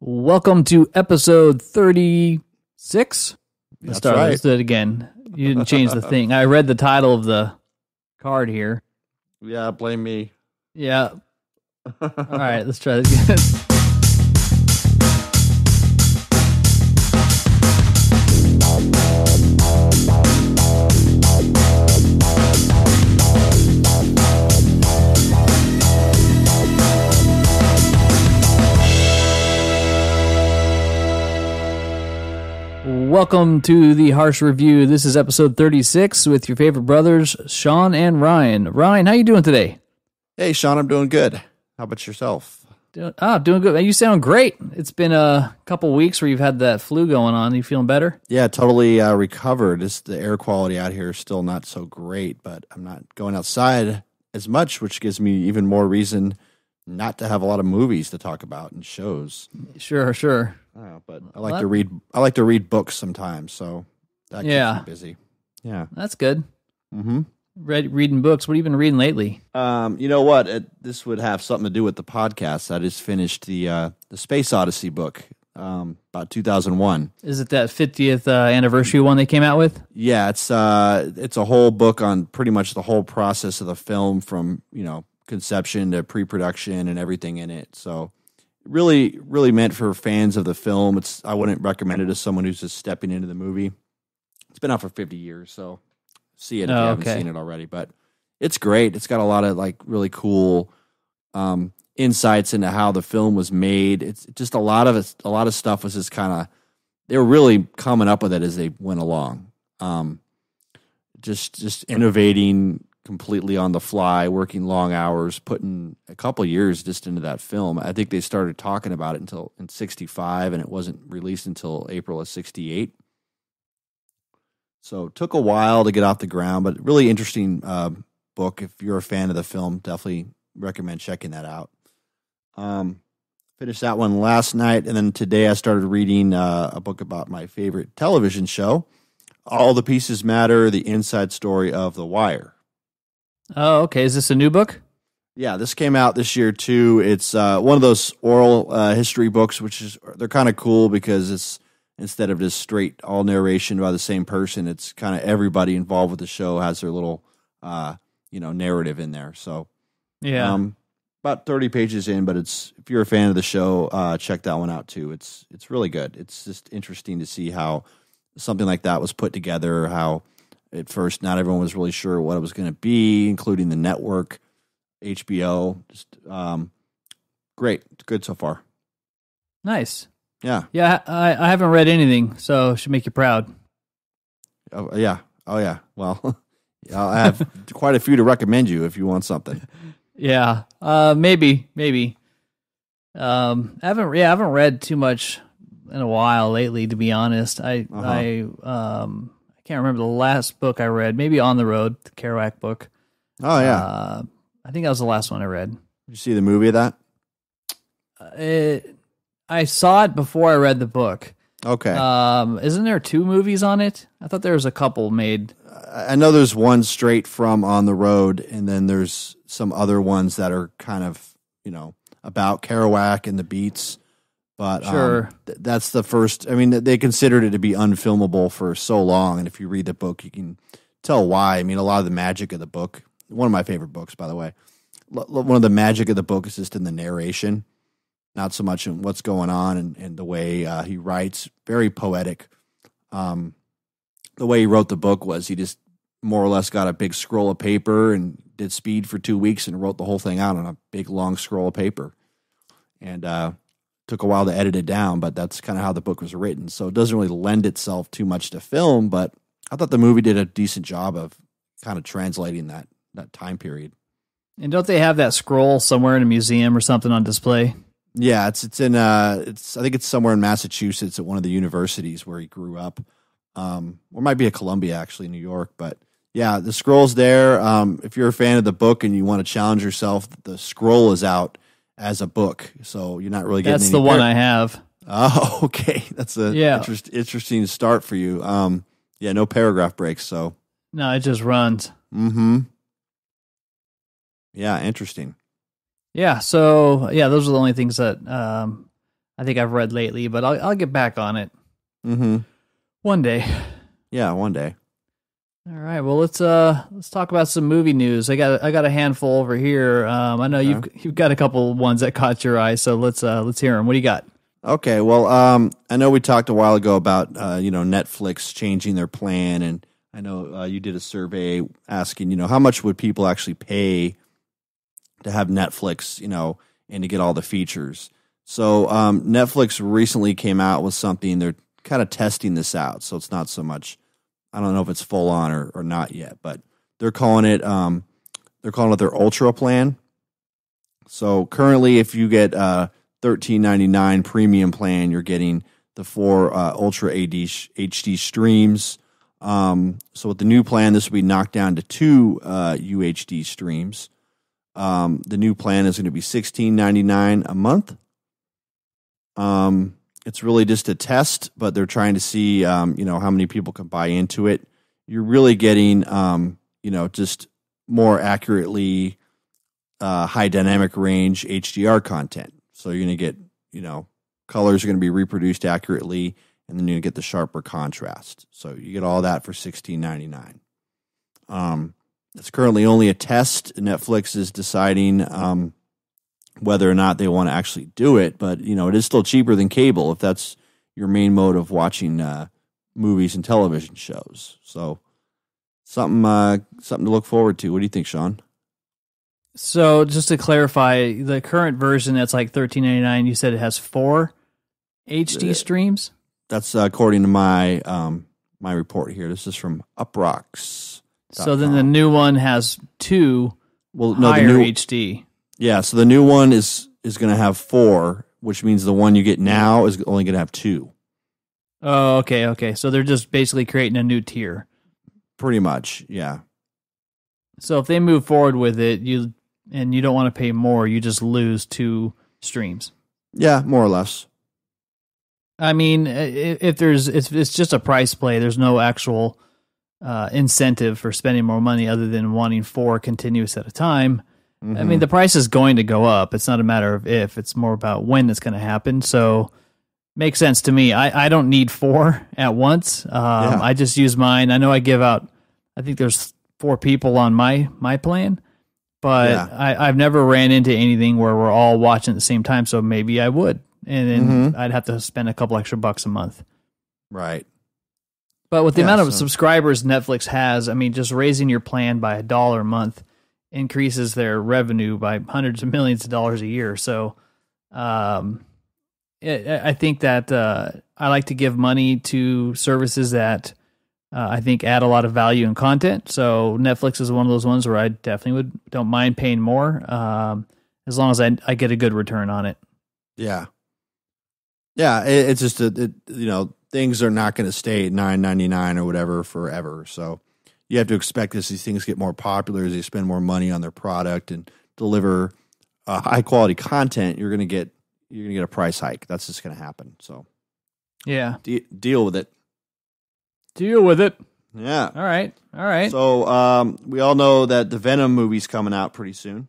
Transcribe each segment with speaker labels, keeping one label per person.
Speaker 1: Welcome to episode 36.
Speaker 2: That's right.
Speaker 1: Let's do it again. You didn't change the thing. I read the title of the card here.
Speaker 2: Yeah, blame me.
Speaker 1: Yeah. All right, let's try this again. Welcome to the Harsch Review. This is episode 36 with your favorite brothers, Sean and Ryan. Ryan, how you doing today?
Speaker 2: Hey, Sean, I'm doing good. How about yourself?
Speaker 1: Doing good. You sound great. It's been a couple weeks where you've had that flu going on. You feeling better?
Speaker 2: Yeah, totally recovered. The air quality out here is still not so great, but I'm not going outside as much, which gives me even more reason not to have a lot of movies to talk about and shows.
Speaker 1: Sure.
Speaker 2: But I like to read. I like to read books sometimes, so that keeps me busy. Yeah,
Speaker 1: that's good.
Speaker 2: Mm-hmm.
Speaker 1: Reading books. What have you been reading lately?
Speaker 2: You know what? This would have something to do with the podcast. I just finished the Space Odyssey book, about 2001.
Speaker 1: Is it that 50th anniversary one they came out with?
Speaker 2: Yeah, it's a whole book on pretty much the whole process of the film, from conception to pre-production and everything in it. So really meant for fans of the film. I wouldn't recommend it to someone who's just stepping into the movie. It's been out for 50 years, so see it if you haven't seen it already. But it's great. It's got a lot of really cool insights into how the film was made. It's just a lot of stuff was just kind of, they were really coming up with it as they went along. Just innovating completely on the fly, working long hours, putting a couple years just into that film. I think they started talking about it until in 65, and it wasn't released until April of 68. So it took a while to get off the ground, but really interesting book. If you're a fan of the film, definitely recommend checking that out. Finished that one last night, and then today I started reading a book about my favorite television show, All the Pieces Matter, the inside story of The Wire.
Speaker 1: Oh, okay. Is this a new book?
Speaker 2: Yeah, this came out this year too. It's one of those oral history books, they're kind of cool because it's, instead of just straight all narration by the same person, it's kind of everybody involved with the show has their little narrative in there. So
Speaker 1: yeah,
Speaker 2: about 30 pages in, but if you're a fan of the show, check that one out too. It's really good. It's just interesting to see how something like that was put together, how at first not everyone was really sure what it was going to be, including the network, HBO. Just great. It's good so far.
Speaker 1: Nice.
Speaker 2: Yeah.
Speaker 1: Yeah, I haven't read anything, so it should make you proud.
Speaker 2: Oh yeah. Well, I have quite a few to recommend you if you want something.
Speaker 1: Yeah. Maybe. I haven't read too much in a while lately, to be honest. I can't remember the last book I read. Maybe On the Road, the Kerouac book.
Speaker 2: Oh yeah.
Speaker 1: I think that was the last one I read.
Speaker 2: Did you see the movie of that?
Speaker 1: I saw it before I read the book.
Speaker 2: Okay.
Speaker 1: Isn't there 2 movies on it? I thought there was a couple made.
Speaker 2: I know there's one straight from On the Road, and then there's some other ones that are kind of, about Kerouac and the Beats. But
Speaker 1: sure.
Speaker 2: That's the first. I mean, they considered it to be unfilmable for so long, and if you read the book, you can tell why. I mean, a lot of the magic of the book, one of my favorite books, by the way, one of the magic of the book is just in the narration, not so much in what's going on and the way he writes. Very poetic. The way he wrote the book was he just more or less got a big scroll of paper and did speed for 2 weeks and wrote the whole thing out on a big long scroll of paper. And took a while to edit it down, but that's kind of how the book was written. So it doesn't really lend itself too much to film, but I thought the movie did a decent job of kind of translating that time period.
Speaker 1: And don't they have that scroll somewhere in a museum or something on display?
Speaker 2: Yeah, it's in I think it's somewhere in Massachusetts at one of the universities where he grew up. Or it might be at Columbia, actually, New York. But yeah, the scroll's there. If you're a fan of the book and you want to challenge yourself, the scroll is out as a book, so you're not really getting.
Speaker 1: That's the one I have.
Speaker 2: Oh, okay. That's a interesting start for you. No paragraph breaks. So
Speaker 1: no, it just runs.
Speaker 2: Mm-hmm. Yeah, interesting.
Speaker 1: Yeah. So yeah, those are the only things that I think I've read lately, but I'll get back on it one day.
Speaker 2: Yeah, one day.
Speaker 1: All right. Well, let's talk about some movie news. I got a handful over here. I know you've got a couple ones that caught your eye, so let's hear them. What do you got?
Speaker 2: Okay. Well, I know we talked a while ago about Netflix changing their plan, and I know you did a survey asking how much would people actually pay to have Netflix, and to get all the features. So Netflix recently came out with something. They're kind of testing this out, so it's not so much. I don't know if it's full on or not yet, but they're calling it their Ultra plan. So currently, if you get $13.99 premium plan, you're getting the 4 Ultra HD streams. So with the new plan, this will be knocked down to 2 UHD streams. The new plan is going to be $16.99 a month. It's really just a test, but they're trying to see, how many people can buy into it. You're really getting, just more accurately high dynamic range HDR content. So you're going to get, colors are going to be reproduced accurately, and then you're going to get the sharper contrast. So you get all that for $16.99. It's currently only a test. Netflix is deciding whether or not they want to actually do it, but it is still cheaper than cable if that's your main mode of watching movies and television shows. So something to look forward to. What do you think, Sean?
Speaker 1: So just to clarify, the current version that's like $13.99, you said it has 4 HD streams?
Speaker 2: That's according to my my report here. This is from Uprocks.
Speaker 1: So then the new one has 2 higher HD.
Speaker 2: Yeah, so the new one is going to have 4, which means the one you get now is only going to have 2.
Speaker 1: Oh, okay. So they're just basically creating a new tier.
Speaker 2: Pretty much, yeah.
Speaker 1: So if they move forward with it, you don't want to pay more, you just lose 2 streams.
Speaker 2: Yeah, more or less.
Speaker 1: I mean, if it's just a price play. There's no actual incentive for spending more money other than wanting 4 continuous at a time. Mm-hmm. I mean, the price is going to go up. It's not a matter of if, it's more about when it's going to happen. So makes sense to me. I don't need 4 at once. I just use mine. I know I give out, I think there's 4 people on my plan, but I've never ran into anything where we're all watching at the same time. So maybe I would, and then I'd have to spend a couple extra bucks a month.
Speaker 2: Right.
Speaker 1: But with the amount of subscribers Netflix has, I mean, just raising your plan by $1 a month increases their revenue by hundreds of millions of dollars a year. So I think that I like to give money to services that I think add a lot of value and content. So Netflix is one of those ones where I definitely don't mind paying more as long as I get a good return on it.
Speaker 2: Yeah. Yeah, it's just things are not going to stay at $9.99 or whatever forever. So you have to expect as these things get more popular, as they spend more money on their product and deliver high quality content, you're going to get a price hike. That's just going to happen. So
Speaker 1: yeah,
Speaker 2: deal with it.
Speaker 1: Deal with it.
Speaker 2: Yeah.
Speaker 1: All right.
Speaker 2: So we all know that the Venom movie's coming out pretty soon.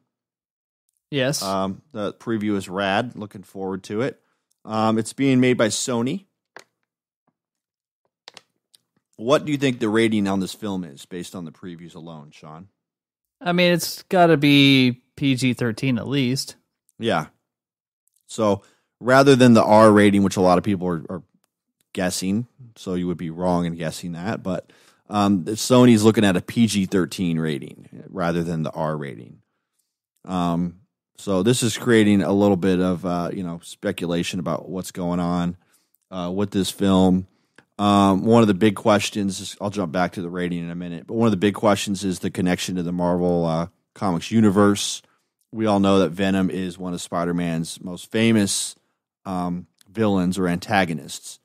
Speaker 1: Yes.
Speaker 2: The preview is rad. Looking forward to it. It's being made by Sony. What do you think the rating on this film is based on the previews alone, Sean?
Speaker 1: I mean, it's got to be PG-13 at least.
Speaker 2: Yeah. So rather than the R rating, which a lot of people are guessing, so you would be wrong in guessing that, but Sony's looking at a PG-13 rating rather than the R rating. So this is creating a little bit of speculation about what's going on with this film. One of the big questions, I'll jump back to the rating in a minute, but one of the big questions is the connection to the Marvel Comics universe. We all know that Venom is one of Spider-Man's most famous villains or antagonists.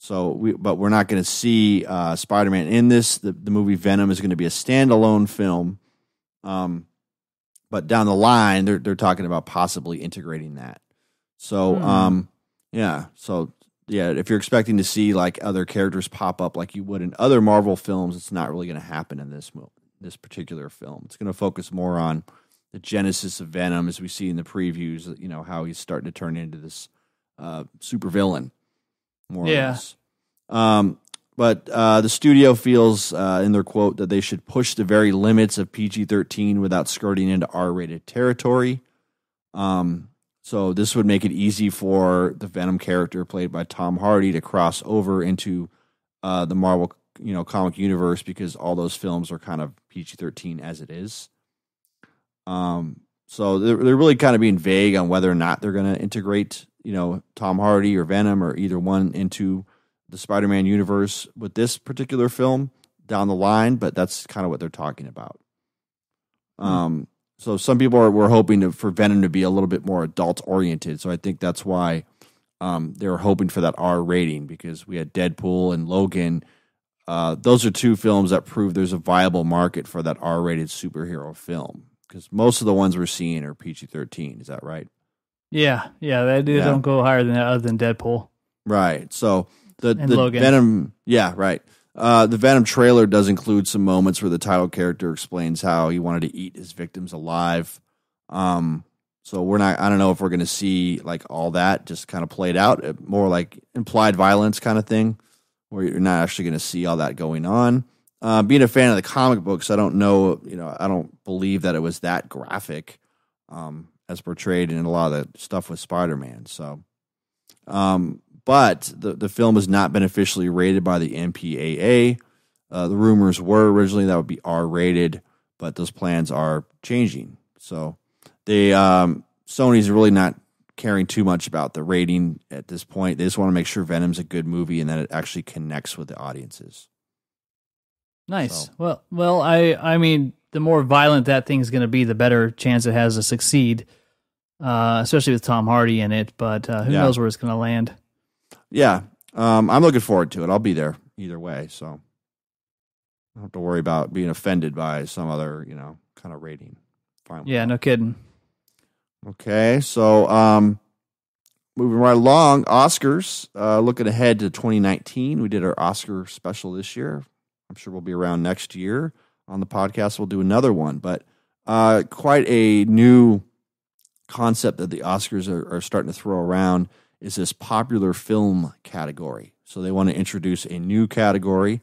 Speaker 2: But we're not going to see Spider-Man in this. The movie Venom is going to be a standalone film. But down the line, they're talking about possibly integrating that. So, if you're expecting to see like other characters pop up like you would in other Marvel films, it's not really going to happen in this particular film. It's going to focus more on the genesis of Venom, as we see in the previews. How he's starting to turn into this supervillain, more or less. But the studio feels in their quote that they should push the very limits of PG-13 without skirting into R-rated territory. So this would make it easy for the Venom character played by Tom Hardy to cross over into the Marvel, comic universe, because all those films are kind of PG-13 as it is. So they're really kind of being vague on whether or not they're going to integrate, Tom Hardy or Venom or either one into the Spider-Man universe with this particular film down the line, but that's kind of what they're talking about. So some people were hoping for Venom to be a little bit more adult-oriented, so I think that's why they were hoping for that R rating, because we had Deadpool and Logan. Those are two films that prove there's a viable market for that R-rated superhero film, because most of the ones we're seeing are PG-13. Is that right?
Speaker 1: Yeah, they don't go higher than that other than Deadpool.
Speaker 2: Right. So the
Speaker 1: Logan.
Speaker 2: Venom, right. The Venom trailer does include some moments where the title character explains how he wanted to eat his victims alive. So I don't know if we're going to see like all that just kind of played out, more like implied violence kind of thing, where you're not actually going to see all that going on. Being a fan of the comic books, I don't know, I don't believe that it was that graphic as portrayed in a lot of the stuff with Spider-Man. So, but the film has not been officially rated by the MPAA. The rumors were originally that would be R-rated, but those plans are changing. So Sony's really not caring too much about the rating at this point. They just want to make sure Venom's a good movie and that it actually connects with the audiences.
Speaker 1: Nice. So. Well, I mean, the more violent that thing's going to be, the better chance it has to succeed, especially with Tom Hardy in it. But who knows where it's going to land? Yeah,
Speaker 2: I'm looking forward to it. I'll be there either way, so I don't have to worry about being offended by some other, kind of rating. Fine.
Speaker 1: Yeah, no kidding.
Speaker 2: Okay, so moving right along, Oscars. Looking ahead to 2019, we did our Oscar special this year. I'm sure we'll be around next year on the podcast. We'll do another one, but quite a new concept that the Oscars are starting to throw around is this popular film category. So they want to introduce a new category.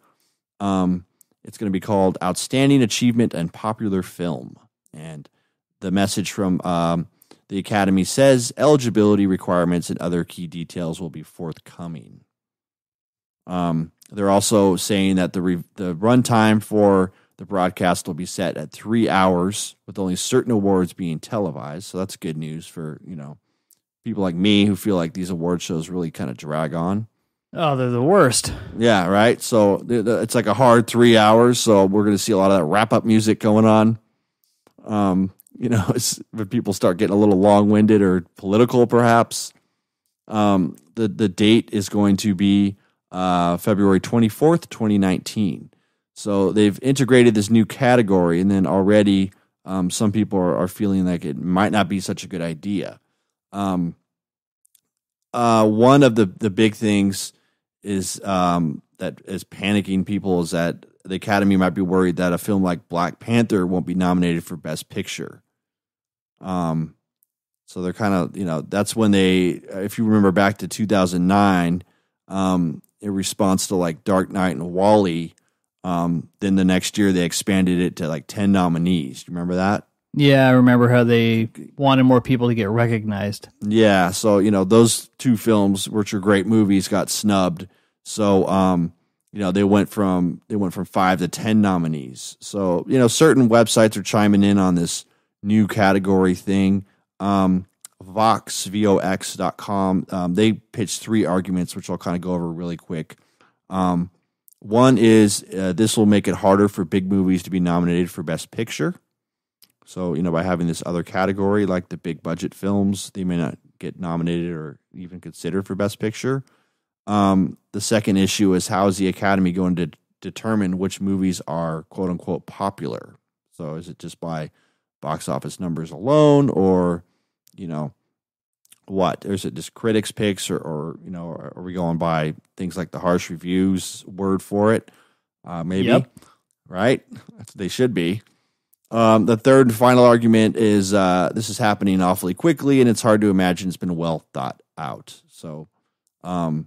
Speaker 2: It's going to be called Outstanding Achievement in Popular Film. And the message from the Academy says eligibility requirements and other key details will be forthcoming. They're also saying that the runtime for the broadcast will be set at 3 hours, with only certain awards being televised. So that's good news for, people like me who feel like these award shows really kind of drag on.
Speaker 1: Oh, they're the worst.
Speaker 2: Yeah, right? So it's like a hard 3 hours, so we're going to see a lot of that wrap-up music going on. When people start getting a little long-winded or political, perhaps. The date is going to be February 24th, 2019. So they've integrated this new category, and then already some people are feeling like it might not be such a good idea. One of the big things is that is panicking people is that the Academy might be worried that a film like Black Panther won't be nominated for Best Picture. So they're kind of, that's when if you remember back to 2009, in response to like Dark Knight and WALL-E, then the next year they expanded it to like 10 nominees. Do you remember that?
Speaker 1: Yeah, I remember how they wanted more people to get recognized.
Speaker 2: Yeah, so, those two films, which are great movies, got snubbed. So, they went from 5 to 10 nominees. So, certain websites are chiming in on this new category thing. Vox.com, they pitched 3 arguments, which I'll kind of go over really quick. One is this will make it harder for big movies to be nominated for Best Picture. So, by having this other category, like the big budget films, they may not get nominated or even considered for Best Picture. The second issue is, how is the Academy going to determine which movies are quote unquote popular? So is it just by box office numbers alone, or, what? Or is it just critics' picks, or are we going by things like the Harsch Reviews word for it? Maybe. Yep. Right? They should be. The third and final argument is this is happening awfully quickly, and it's hard to imagine it's been well thought out. So, no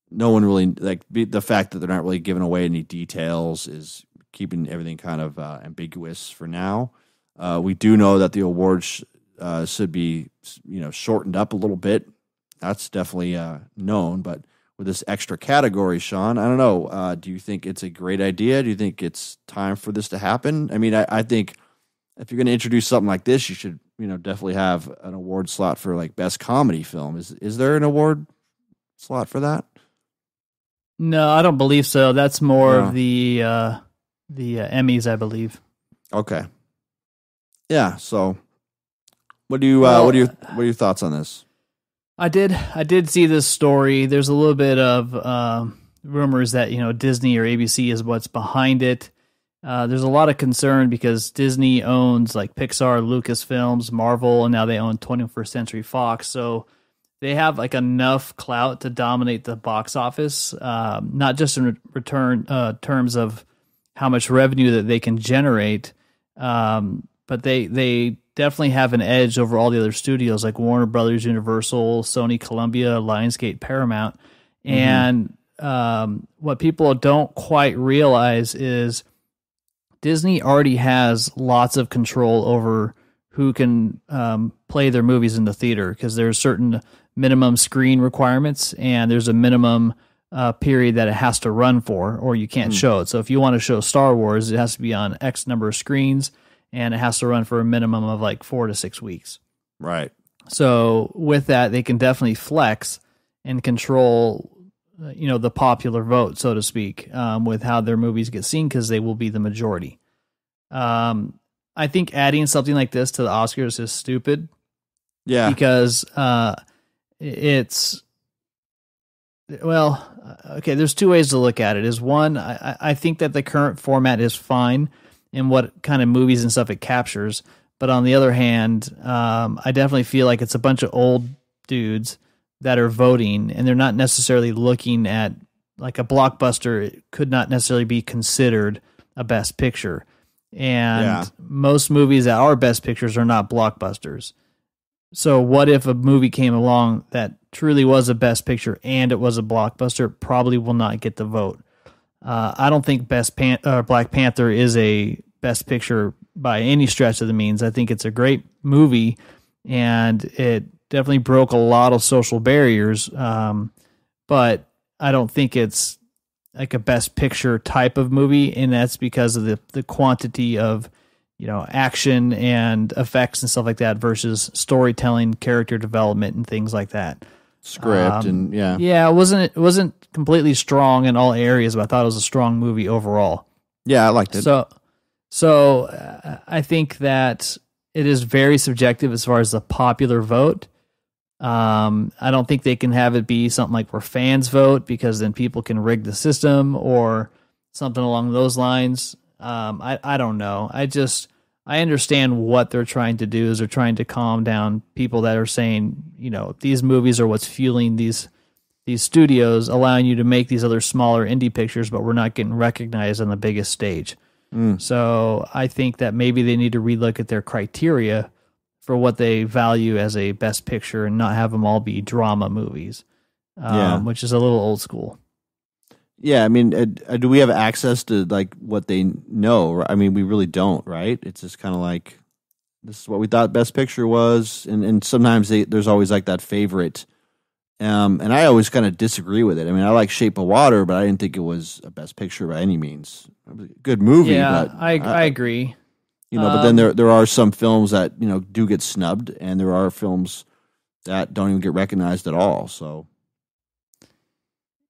Speaker 2: one really the fact that they're not really giving away any details is keeping everything kind of ambiguous for now. We do know that the awards should be shortened up a little bit. That's definitely known, but with this extra category, Sean, I don't know. Do you think it's a great idea? Do you think it's time for this to happen? I mean, I think if you're going to introduce something like this, you should, definitely have an award slot for like best comedy film. Is there an award slot for that?
Speaker 1: No, I don't believe so. That's more of the Emmys, I believe.
Speaker 2: Okay. Yeah. So, what are your thoughts on this?
Speaker 1: I did see this story. There's a little bit of rumors that Disney or ABC is what's behind it. There's a lot of concern because Disney owns like Pixar, Lucasfilms, Marvel, and now they own 21st Century Fox. So they have like enough clout to dominate the box office, not just in terms of how much revenue that they can generate, but they definitely have an edge over all the other studios like Warner Brothers, Universal, Sony, Columbia, Lionsgate, Paramount. And what people don't quite realize is Disney already has lots of control over who can play their movies in the theater because there's certain minimum screen requirements and there's a minimum period that it has to run for or you can't show it. So if you want to show Star Wars, it has to be on X number of screens and it has to run for a minimum of like 4 to 6 weeks.
Speaker 2: Right.
Speaker 1: So with that, they can definitely flex and control, the popular vote, so to speak, with how their movies get seen because they will be the majority. I think adding something like this to the Oscars is stupid.
Speaker 2: Yeah.
Speaker 1: Because there's two ways to look at it. Is one, I think that the current format is fine in what kind of movies and stuff it captures. But on the other hand, I definitely feel like it's a bunch of old dudes that are voting and they're not necessarily looking at like a blockbuster. It could not necessarily be considered a best picture. And most movies that are best pictures are not blockbusters. So what if a movie came along that truly was a best picture and it was a blockbuster? It probably will not get the vote. I don't think Black Panther is a best picture by any stretch of the means. I think it's a great movie and it definitely broke a lot of social barriers. But I don't think it's like a best picture type of movie. And that's because of the quantity of, action and effects and stuff like that versus storytelling, character development and things like that.
Speaker 2: Script
Speaker 1: it wasn't completely strong in all areas, but I thought it was a strong movie overall.
Speaker 2: Yeah, I liked it.
Speaker 1: So I think that it is very subjective as far as the popular vote. I don't think they can have it be something like where fans vote because then people can rig the system or something along those lines. I don't know. I understand what they're trying to do is they're trying to calm down people that are saying, these movies are what's fueling these studios, allowing you to make these other smaller indie pictures, but we're not getting recognized on the biggest stage. So I think that maybe they need to relook at their criteria for what they value as a best picture and not have them all be drama movies, which is a little old school.
Speaker 2: Yeah, I mean, do we have access to like what they know? I mean, we really don't, right? It's just kind of like this is what we thought best picture was, and sometimes there's always like that favorite, and I always kind of disagree with it. I mean, I like Shape of Water, but I didn't think it was a best picture by any means. It was a good movie, but
Speaker 1: I agree.
Speaker 2: But then there are some films that do get snubbed, and there are films that don't even get recognized at all. So.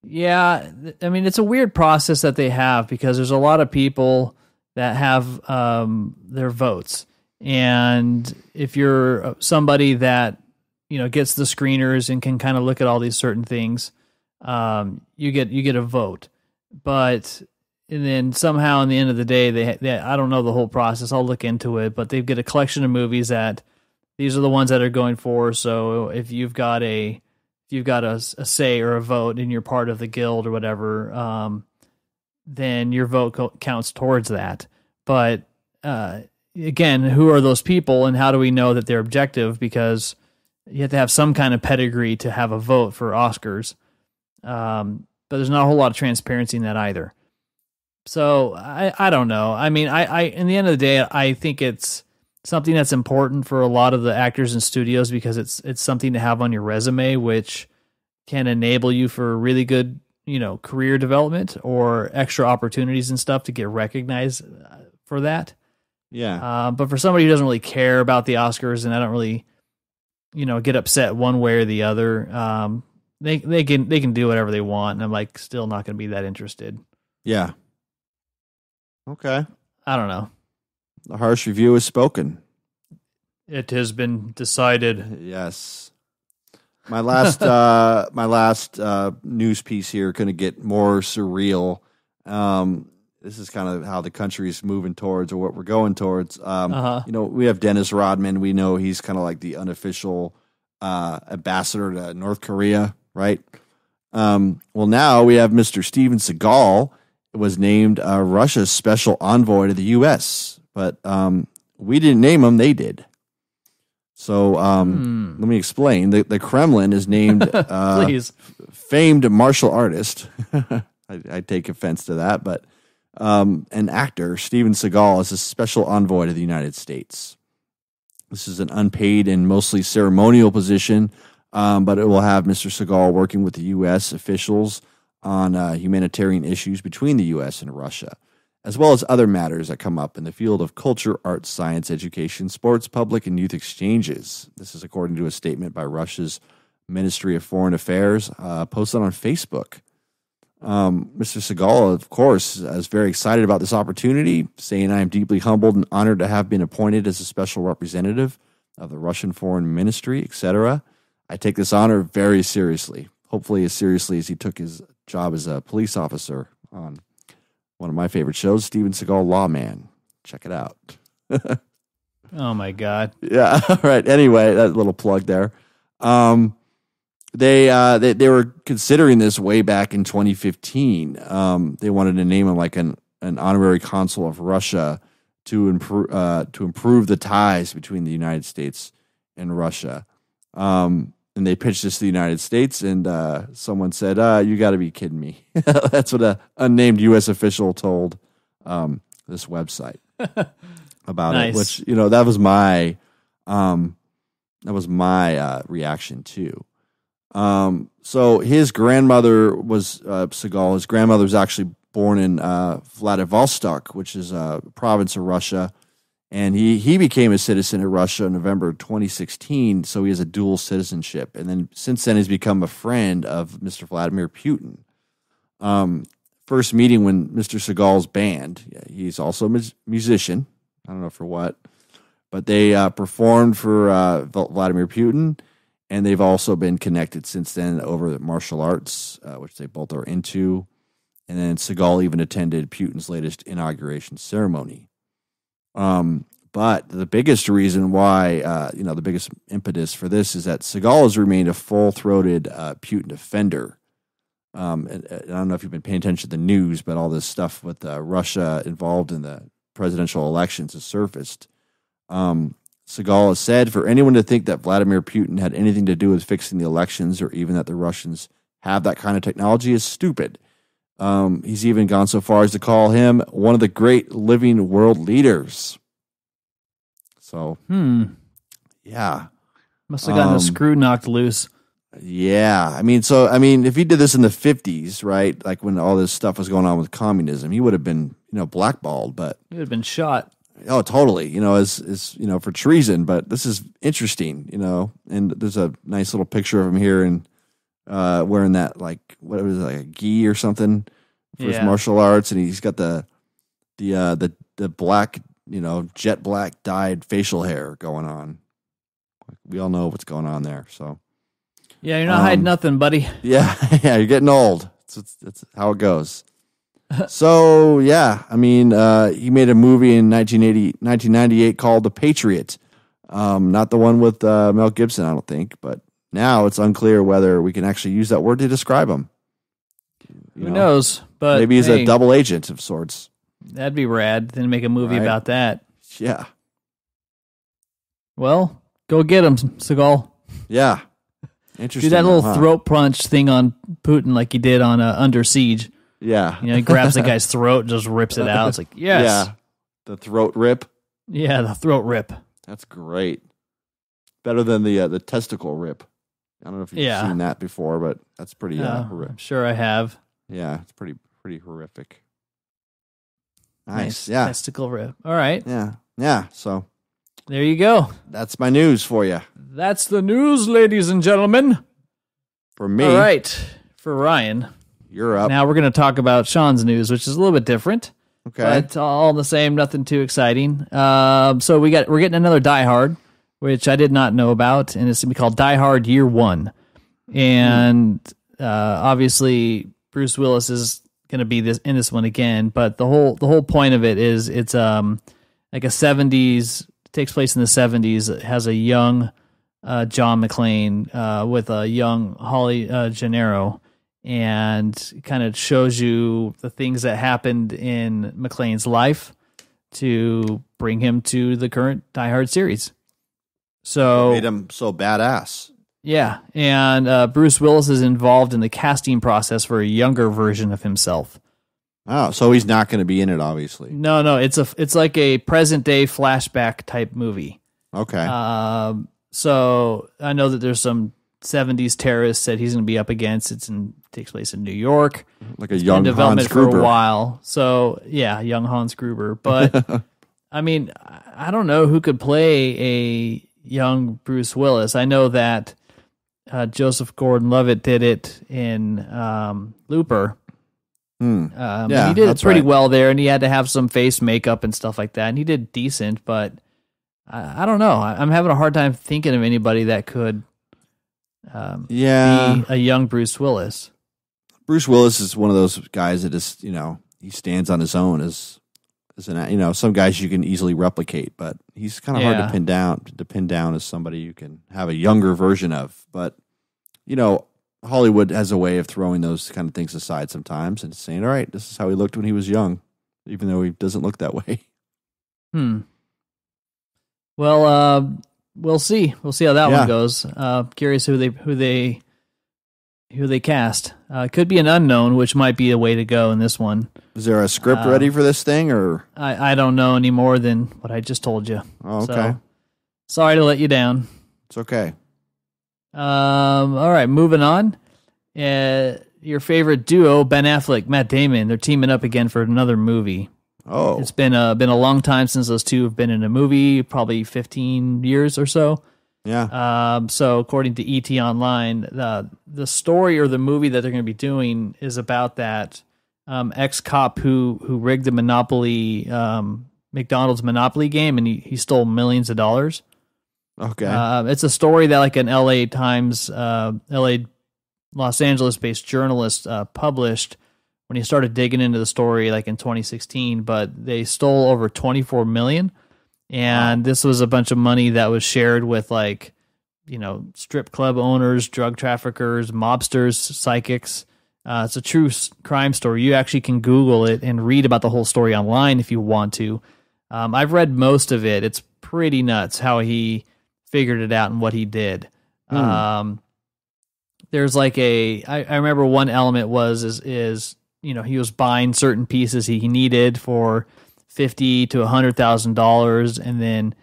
Speaker 1: Yeah, I mean, it's a weird process that they have because there's a lot of people that have their votes. And if you're somebody that, gets the screeners and can kind of look at all these certain things, you get a vote. But and then somehow in the end of the day, they I don't know the whole process. I'll look into it, but they get a collection of movies that these are the ones that are going for. So if you've got a say or a vote and you're part of the guild or whatever, then your vote counts towards that. But, again, who are those people and how do we know that they're objective? Because you have to have some kind of pedigree to have a vote for Oscars. But there's not a whole lot of transparency in that either. So I don't know. I mean, I in the end of the day, I think it's something that's important for a lot of the actors and studios because it's something to have on your resume, which can enable you for really good, career development or extra opportunities and stuff to get recognized for that.
Speaker 2: Yeah.
Speaker 1: But for somebody who doesn't really care about the Oscars and I don't really, get upset one way or the other, they can do whatever they want. And I'm like, still not going to be that interested.
Speaker 2: Yeah. Okay.
Speaker 1: I don't know.
Speaker 2: The harsh review is spoken.
Speaker 1: It has been decided.
Speaker 2: Yes. My last news piece here going to get more surreal. This is kind of how the country is moving towards, or what we're going towards. We have Dennis Rodman. We know he's kind of like the unofficial ambassador to North Korea, right? Well, now we have Mr. Steven Seagal. Was named Russia's special envoy to the U.S., but we didn't name him; they did. So let me explain. The Kremlin is named famed martial artist. I take offense to that, but an actor, Steven Seagal, is a special envoy to the United States. This is an unpaid and mostly ceremonial position, but it will have Mr. Seagal working with the U.S. officials on humanitarian issues between the U.S. and Russia, as well as other matters that come up in the field of culture, arts, science, education, sports, public, and youth exchanges. This is according to a statement by Russia's Ministry of Foreign Affairs posted on Facebook. Mr. Seagal, of course, is very excited about this opportunity, saying, "I am deeply humbled and honored to have been appointed as a special representative of the Russian Foreign Ministry, etc. I take this honor very seriously, hopefully as seriously as he took his job as a police officer on one of my favorite shows, Steven Seagal Lawman. Check it out."
Speaker 1: Oh my God.
Speaker 2: Yeah. All right. Anyway, that little plug there. They were considering this way back in 2015. They wanted to name him like an honorary consul of Russia to improve the ties between the United States and Russia. And they pitched this to the United States, and someone said, "You got to be kidding me." That's what an unnamed U.S. official told this website about it. Which that was my reaction too. So his grandmother was Seagal. His grandmother was actually born in Vladivostok, which is a province of Russia. And he became a citizen of Russia in November 2016, so he has a dual citizenship. And then since then, he's become a friend of Mr. Vladimir Putin. First meeting when Mr. Seagal's band, he's also a musician, I don't know for what, but they performed for Vladimir Putin, and they've also been connected since then over the martial arts, which they both are into. And then Seagal even attended Putin's latest inauguration ceremony. But the biggest reason why, the biggest impetus for this is that Seagal has remained a full-throated Putin defender. And I don't know if you've been paying attention to the news, but all this stuff with Russia involved in the presidential elections has surfaced. Seagal has said, for anyone to think that Vladimir Putin had anything to do with fixing the elections or even that the Russians have that kind of technology is stupid. He's even gone so far as to call him one of the great living world leaders. So, yeah.
Speaker 1: Must have gotten a screw knocked loose.
Speaker 2: Yeah. I mean, if he did this in the 50s, right, like when all this stuff was going on with communism, he would have been, blackballed, but...
Speaker 1: He would have been shot.
Speaker 2: Oh, totally. As for treason, but this is interesting, and there's a nice little picture of him here and wearing that, like, what was it, like a gi or something for his martial arts, and he's got the black, jet black dyed facial hair going on. We all know what's going on there. So
Speaker 1: yeah, you're not hiding nothing, buddy.
Speaker 2: Yeah, you're getting old. That's how it goes. So yeah, I mean, he made a movie in 1998 called The Patriot. Not the one with Mel Gibson, I don't think, but now it's unclear whether we can actually use that word to describe him.
Speaker 1: Who knows? But
Speaker 2: maybe he's a double agent of sorts.
Speaker 1: That'd be rad. Then make a movie about that.
Speaker 2: Yeah.
Speaker 1: Well, go get him, Seagal.
Speaker 2: Yeah. Interesting.
Speaker 1: Do that little throat punch thing on Putin like he did on Under Siege.
Speaker 2: Yeah.
Speaker 1: He grabs the guy's throat and just rips it out. It's like, yes.
Speaker 2: Yeah. The throat rip.
Speaker 1: Yeah, the throat rip.
Speaker 2: That's great. Better than the testicle rip. I don't know if you've seen that before, but that's pretty horrific.
Speaker 1: I'm sure I have.
Speaker 2: Yeah, it's pretty horrific.
Speaker 1: Nice.
Speaker 2: Yeah.
Speaker 1: Testicle rip. All right.
Speaker 2: Yeah. So
Speaker 1: there you go.
Speaker 2: that's my news for you.
Speaker 1: That's the news, ladies and gentlemen.
Speaker 2: For me.
Speaker 1: All right. For Ryan.
Speaker 2: You're up.
Speaker 1: Now we're going to talk about Sean's news, which is a little bit different.
Speaker 2: Okay.
Speaker 1: But all the same, nothing too exciting. So we're getting another Die Hard, which I did not know about, and it's going to be called Die Hard Year One. And obviously Bruce Willis is going to be in this one again, but the whole point of it is it's like a 70s, takes place in the 70s. It has a young John McClane with a young Holly Gennaro, and kind of shows you the things that happened in McClane's life to bring him to the current Die Hard series. So
Speaker 2: made him so badass.
Speaker 1: Yeah, and Bruce Willis is involved in the casting process for a younger version of himself.
Speaker 2: Oh, so he's not going to be in it, obviously.
Speaker 1: No, it's like a present day flashback type movie.
Speaker 2: Okay.
Speaker 1: So I know that there's some 70s terrorists that he's going to be up against. Takes place in New York.
Speaker 2: Like a young
Speaker 1: development
Speaker 2: Hans Gruber
Speaker 1: for a while. So yeah, young Hans Gruber. But I mean, I don't know who could play a young Bruce Willis. I know that Joseph Gordon-Levitt did it in Looper.
Speaker 2: Yeah,
Speaker 1: he did it pretty well there, and he had to have some face makeup and stuff like that, and he did decent, but I don't know. I'm having a hard time thinking of anybody that could be a young Bruce Willis.
Speaker 2: Bruce Willis is one of those guys that just, he stands on his own as an, some guys you can easily replicate, but he's kind of hard to pin down as somebody you can have a younger version of. But, Hollywood has a way of throwing those kind of things aside sometimes and saying, all right, this is how he looked when he was young, even though he doesn't look that way.
Speaker 1: Well, we'll see. We'll see how that one goes. Curious who they cast. Could be an unknown, which might be a way to go in this one.
Speaker 2: Is there a script ready for this thing, or
Speaker 1: I don't know any more than what I just told you.
Speaker 2: Oh, okay.
Speaker 1: So, sorry to let you down.
Speaker 2: It's okay.
Speaker 1: All right, moving on. Your favorite duo, Ben Affleck, Matt Damon, they're teaming up again for another movie.
Speaker 2: Oh,
Speaker 1: it's been a long time since those two have been in a movie, probably 15 years or so.
Speaker 2: Yeah.
Speaker 1: So according to ET Online, the story or the movie that they're going to be doing is about that ex-cop who rigged the Monopoly McDonald's Monopoly game, and he stole millions of dollars.
Speaker 2: Okay.
Speaker 1: It's a story that like an LA Times, Los Angeles-based journalist published when he started digging into the story like in 2016, but they stole over 24 million. And this was a bunch of money that was shared with like, strip club owners, drug traffickers, mobsters, psychics. It's a true crime story. You actually can Google it and read about the whole story online if you want to. I've read most of it. It's pretty nuts how he figured it out and what he did. There's like I remember one element is he was buying certain pieces he needed for $50,000 to $100,000, and then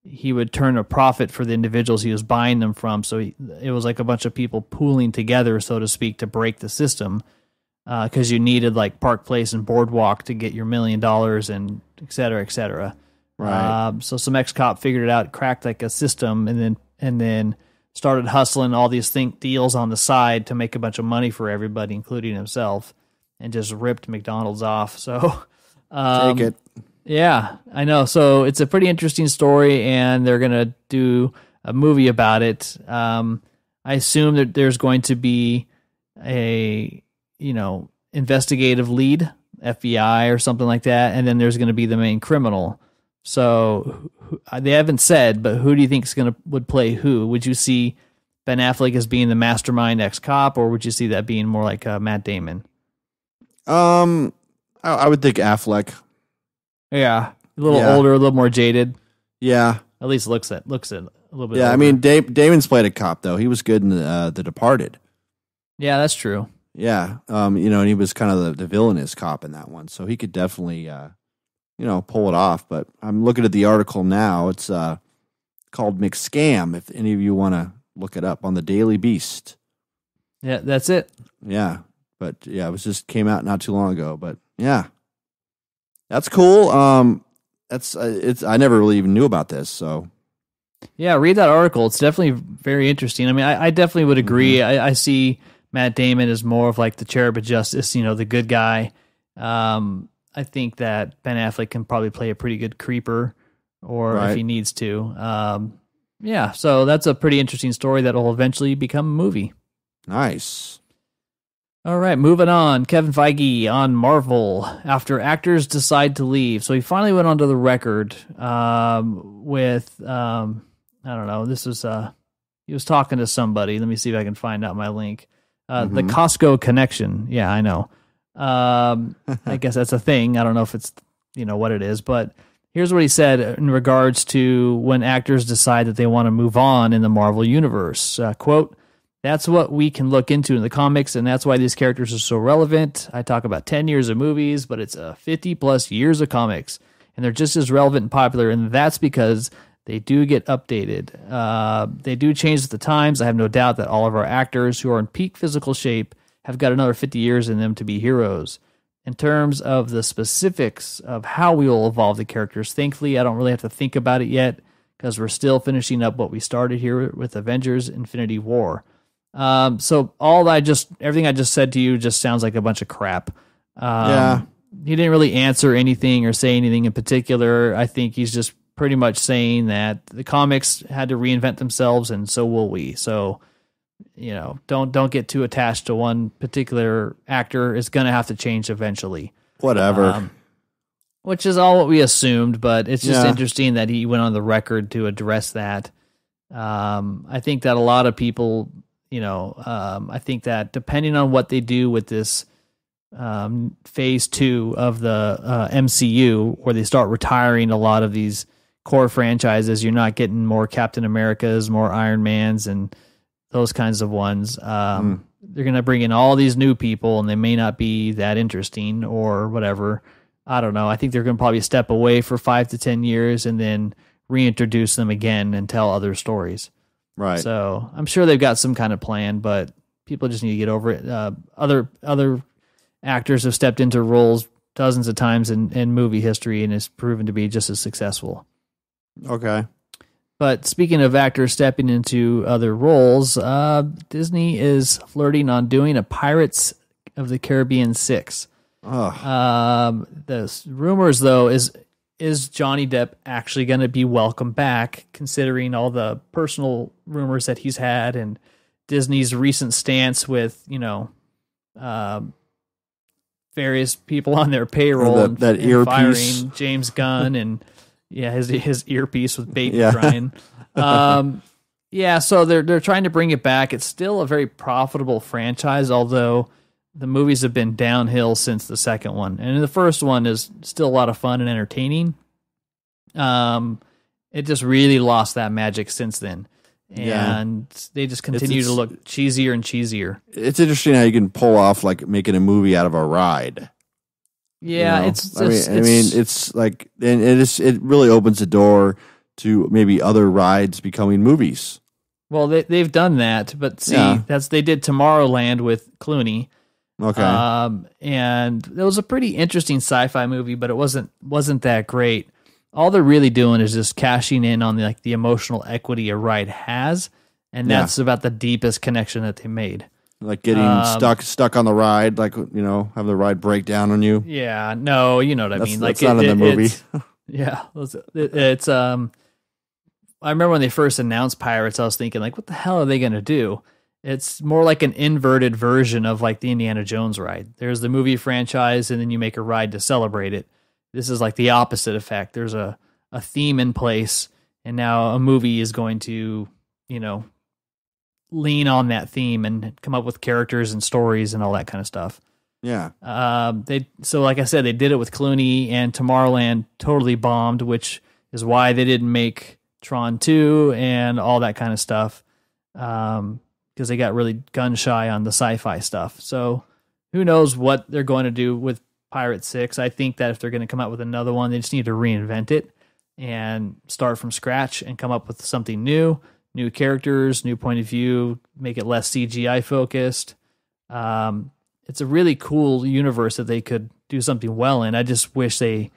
Speaker 1: he would turn a profit for the individuals he was buying them from. So it was like a bunch of people pooling together, so to speak, to break the system, because you needed like Park Place and Boardwalk to get your $1 million and et cetera, et cetera.
Speaker 2: Right.
Speaker 1: So some ex-cop figured it out, cracked like a system, and then started hustling all these deals on the side to make a bunch of money for everybody, including himself, and just ripped McDonald's off. So
Speaker 2: take it.
Speaker 1: Yeah, I know. So it's a pretty interesting story, and they're going to do a movie about it. I assume that there's going to be a, investigative lead, FBI or something like that, and then there's going to be the main criminal. So they haven't said, but who do you think would play who? Would you see Ben Affleck as being the mastermind ex-cop, or would you see that being more like Matt Damon?
Speaker 2: I would think Affleck.
Speaker 1: Yeah, a little older, a little more jaded.
Speaker 2: Yeah,
Speaker 1: At least looks it a little bit.
Speaker 2: Yeah,
Speaker 1: older.
Speaker 2: I mean, Damon's played a cop though. He was good in The Departed.
Speaker 1: Yeah, that's true.
Speaker 2: Yeah, and he was kind of the villainous cop in that one, so he could definitely, pull it off. But I'm looking at the article now. It's called McScam. If any of you want to look it up on the Daily Beast.
Speaker 1: Yeah, that's it.
Speaker 2: Yeah, but yeah, it came out not too long ago. But yeah, that's cool. I never really even knew about this. So
Speaker 1: yeah, read that article. It's definitely very interesting. I mean, I definitely would agree. I see Matt Damon is more of like the cherub of justice, the good guy. I think that Ben Affleck can probably play a pretty good creeper, or if he needs to. Yeah, so that's a pretty interesting story that will eventually become a movie.
Speaker 2: Nice.
Speaker 1: All right, moving on. Kevin Feige on Marvel after actors decide to leave. So he finally went onto the record with, I don't know, this was, he was talking to somebody. Let me see if I can find out my link. The Costco connection. Yeah, I know. I guess that's a thing. I don't know if it's, what it is, but here's what he said in regards to when actors decide that they want to move on in the Marvel universe. Quote, "That's what we can look into in the comics, and that's why these characters are so relevant. I talk about 10 years of movies, but it's 50 plus years of comics, and they're just as relevant and popular, and that's because they do get updated. They do change with the times. I have no doubt that all of our actors who are in peak physical shape have got another 50 years in them to be heroes. In terms of the specifics of how we will evolve the characters, thankfully, I don't really have to think about it yet because we're still finishing up what we started here with Avengers Infinity War." So everything I just said to you just sounds like a bunch of crap.
Speaker 2: Yeah.
Speaker 1: He didn't really answer anything or say anything in particular. I think he's just pretty much saying that the comics had to reinvent themselves, and so will we. So, don't get too attached to one particular actor. It's going to have to change eventually.
Speaker 2: Whatever.
Speaker 1: Which is all what we assumed, but it's just interesting that he went on the record to address that. I think that a lot of people, I think that depending on what they do with this phase 2 of the MCU, where they start retiring a lot of these core franchises, you're not getting more Captain Americas, more Iron Mans, and those kinds of ones. They're going to bring in all these new people, and they may not be that interesting or whatever. I don't know. I think they're going to probably step away for 5 to 10 years and then reintroduce them again and tell other stories.
Speaker 2: Right.
Speaker 1: So I'm sure they've got some kind of plan, but people just need to get over it. Other actors have stepped into roles dozens of times in movie history and has proven to be just as successful.
Speaker 2: Okay.
Speaker 1: But speaking of actors stepping into other roles, Disney is flirting on doing a Pirates of the Caribbean 6. The rumors, though, is Johnny Depp actually going to be welcome back, considering all the personal rumors that he's had and Disney's recent stance with, various people on their payroll and
Speaker 2: earpiece.
Speaker 1: firing James Gunn and his earpiece with baby crying. So they're trying to bring it back. It's still a very profitable franchise, although the movies have been downhill since the second one. And the first one is still a lot of fun and entertaining. It just really lost that magic since then. And they just continue to look cheesier and cheesier. It's
Speaker 2: interesting how you can pull off like making a movie out of a ride.
Speaker 1: Yeah,
Speaker 2: it's like, and it really opens the door to maybe other rides becoming movies.
Speaker 1: Well, they've done that, but they did Tomorrowland with Clooney.
Speaker 2: Okay.
Speaker 1: And it was a pretty interesting sci-fi movie, but it wasn't that great. All they're really doing is just cashing in on the emotional equity a ride has, and that's about the deepest connection that they made.
Speaker 2: Like getting stuck on the ride, like have the ride break down on you.
Speaker 1: Yeah, no, you know what I mean.
Speaker 2: Like that's not in the movie.
Speaker 1: It's I remember when they first announced Pirates, I was thinking like, what the hell are they going to do? It's more like an inverted version of like the Indiana Jones ride. There's the movie franchise, and then you make a ride to celebrate it. This is like the opposite effect. There's a theme in place, and now a movie is going to, lean on that theme and come up with characters and stories and all that kind of stuff.
Speaker 2: Yeah.
Speaker 1: So like I said, they did it with Clooney, and Tomorrowland totally bombed, which is why they didn't make Tron 2 and all that kind of stuff, because they got really gun shy on the sci-fi stuff. So who knows what they're going to do with Pirate 6. I think that if they're going to come out with another one, they just need to reinvent it and start from scratch and come up with something new characters, new point of view, make it less CGI focused. It's a really cool universe that they could do something well in. I just wish they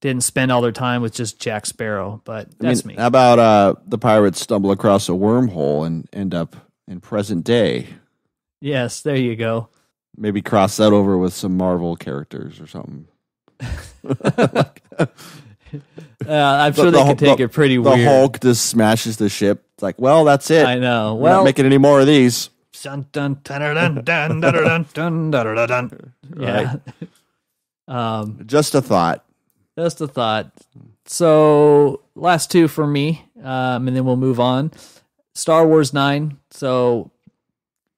Speaker 1: didn't spend all their time with just Jack Sparrow, but that's me.
Speaker 2: How about the pirates stumble across a wormhole and end up in present day?
Speaker 1: Yes, there you go.
Speaker 2: Maybe cross that over with some Marvel characters or something.
Speaker 1: I'm sure they could take it pretty weird.
Speaker 2: The Hulk just smashes the ship. It's like, well, that's it.
Speaker 1: I know.
Speaker 2: We're not making any more of these.
Speaker 1: Yeah.
Speaker 2: Just a thought.
Speaker 1: Just a thought. So, last two for me, and then we'll move on. Star Wars 9. So,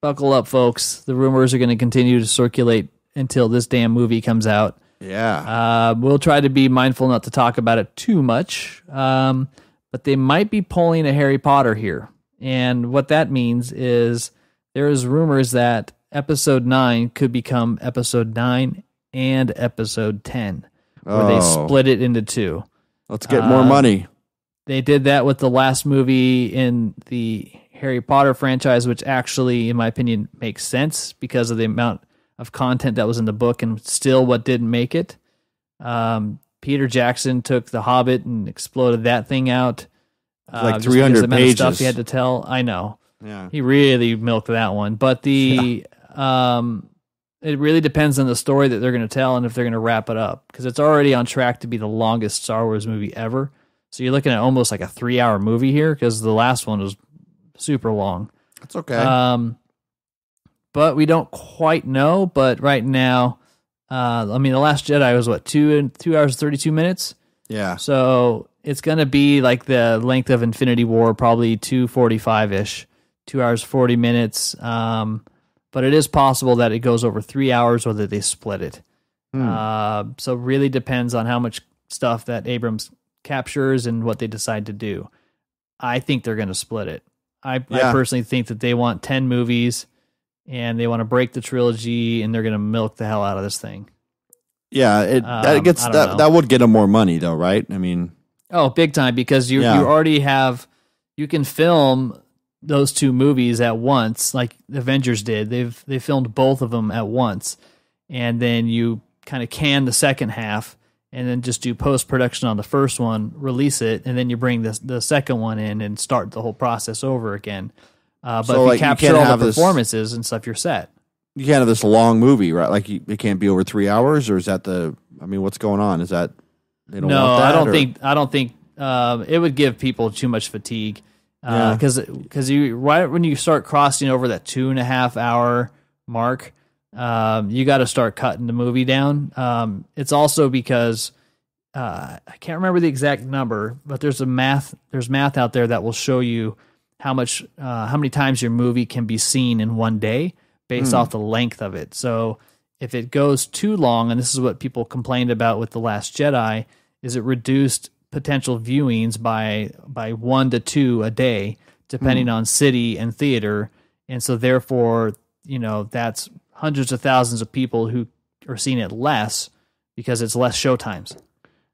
Speaker 1: buckle up, folks. The rumors are going to continue to circulate until this damn movie comes out.
Speaker 2: Yeah.
Speaker 1: We'll try to be mindful not to talk about it too much, but they might be pulling a Harry Potter here. And what that means is there is rumors that Episode 9 could become Episode 9 and Episode 10, where they split it into two.
Speaker 2: Let's get more money.
Speaker 1: They did that with the last movie in the Harry Potter franchise, which actually, in my opinion, makes sense because of the amount of content that was in the book and still what didn't make it. Peter Jackson took The Hobbit and exploded that thing out.
Speaker 2: Like 300 pages.
Speaker 1: Of stuff he had to tell. I know.
Speaker 2: Yeah.
Speaker 1: He really milked that one. But it really depends on the story that they're going to tell and if they're going to wrap it up, because it's already on track to be the longest Star Wars movie ever. So you're looking at almost like a 3-hour movie here, because the last one was super long.
Speaker 2: That's okay.
Speaker 1: But we don't quite know. But right now, The Last Jedi was what, 2 hours 32 minutes?
Speaker 2: Yeah.
Speaker 1: So it's going to be like the length of Infinity War, probably 2:45-ish, 2 hours 40 minutes. But it is possible that it goes over 3 hours or that they split it. So it really depends on how much stuff that Abrams captures and what they decide to do. I think they're going to split it. I personally think that they want 10 movies and they want to break the trilogy and they're going to milk the hell out of this thing.
Speaker 2: Yeah, that would get them more money though, right? I mean,
Speaker 1: big time, because you already have, you can film those two movies at once, like the Avengers did. They filmed both of them at once, and then you kind of can the second half, and then just do post-production on the first one, release it, and then you bring the second one in and start the whole process over again. But if you capture all the performances and stuff, you're set.
Speaker 2: You can't have this long movie, right? Like it can't be over 3 hours, or is that what's going on? Is that they don't want that?
Speaker 1: I don't think it would give people too much fatigue. Because you, right when you start crossing over that 2.5 hour mark, you got to start cutting the movie down. It's also because I can't remember the exact number, but there's math out there that will show you how many times your movie can be seen in one day based off the length of it. So if it goes too long, and this is what people complained about with The Last Jedi, is it reduced potential viewings by 1 to 2 a day, depending on city and theater. And so therefore, that's hundreds of thousands of people who are seeing it less because it's less showtimes.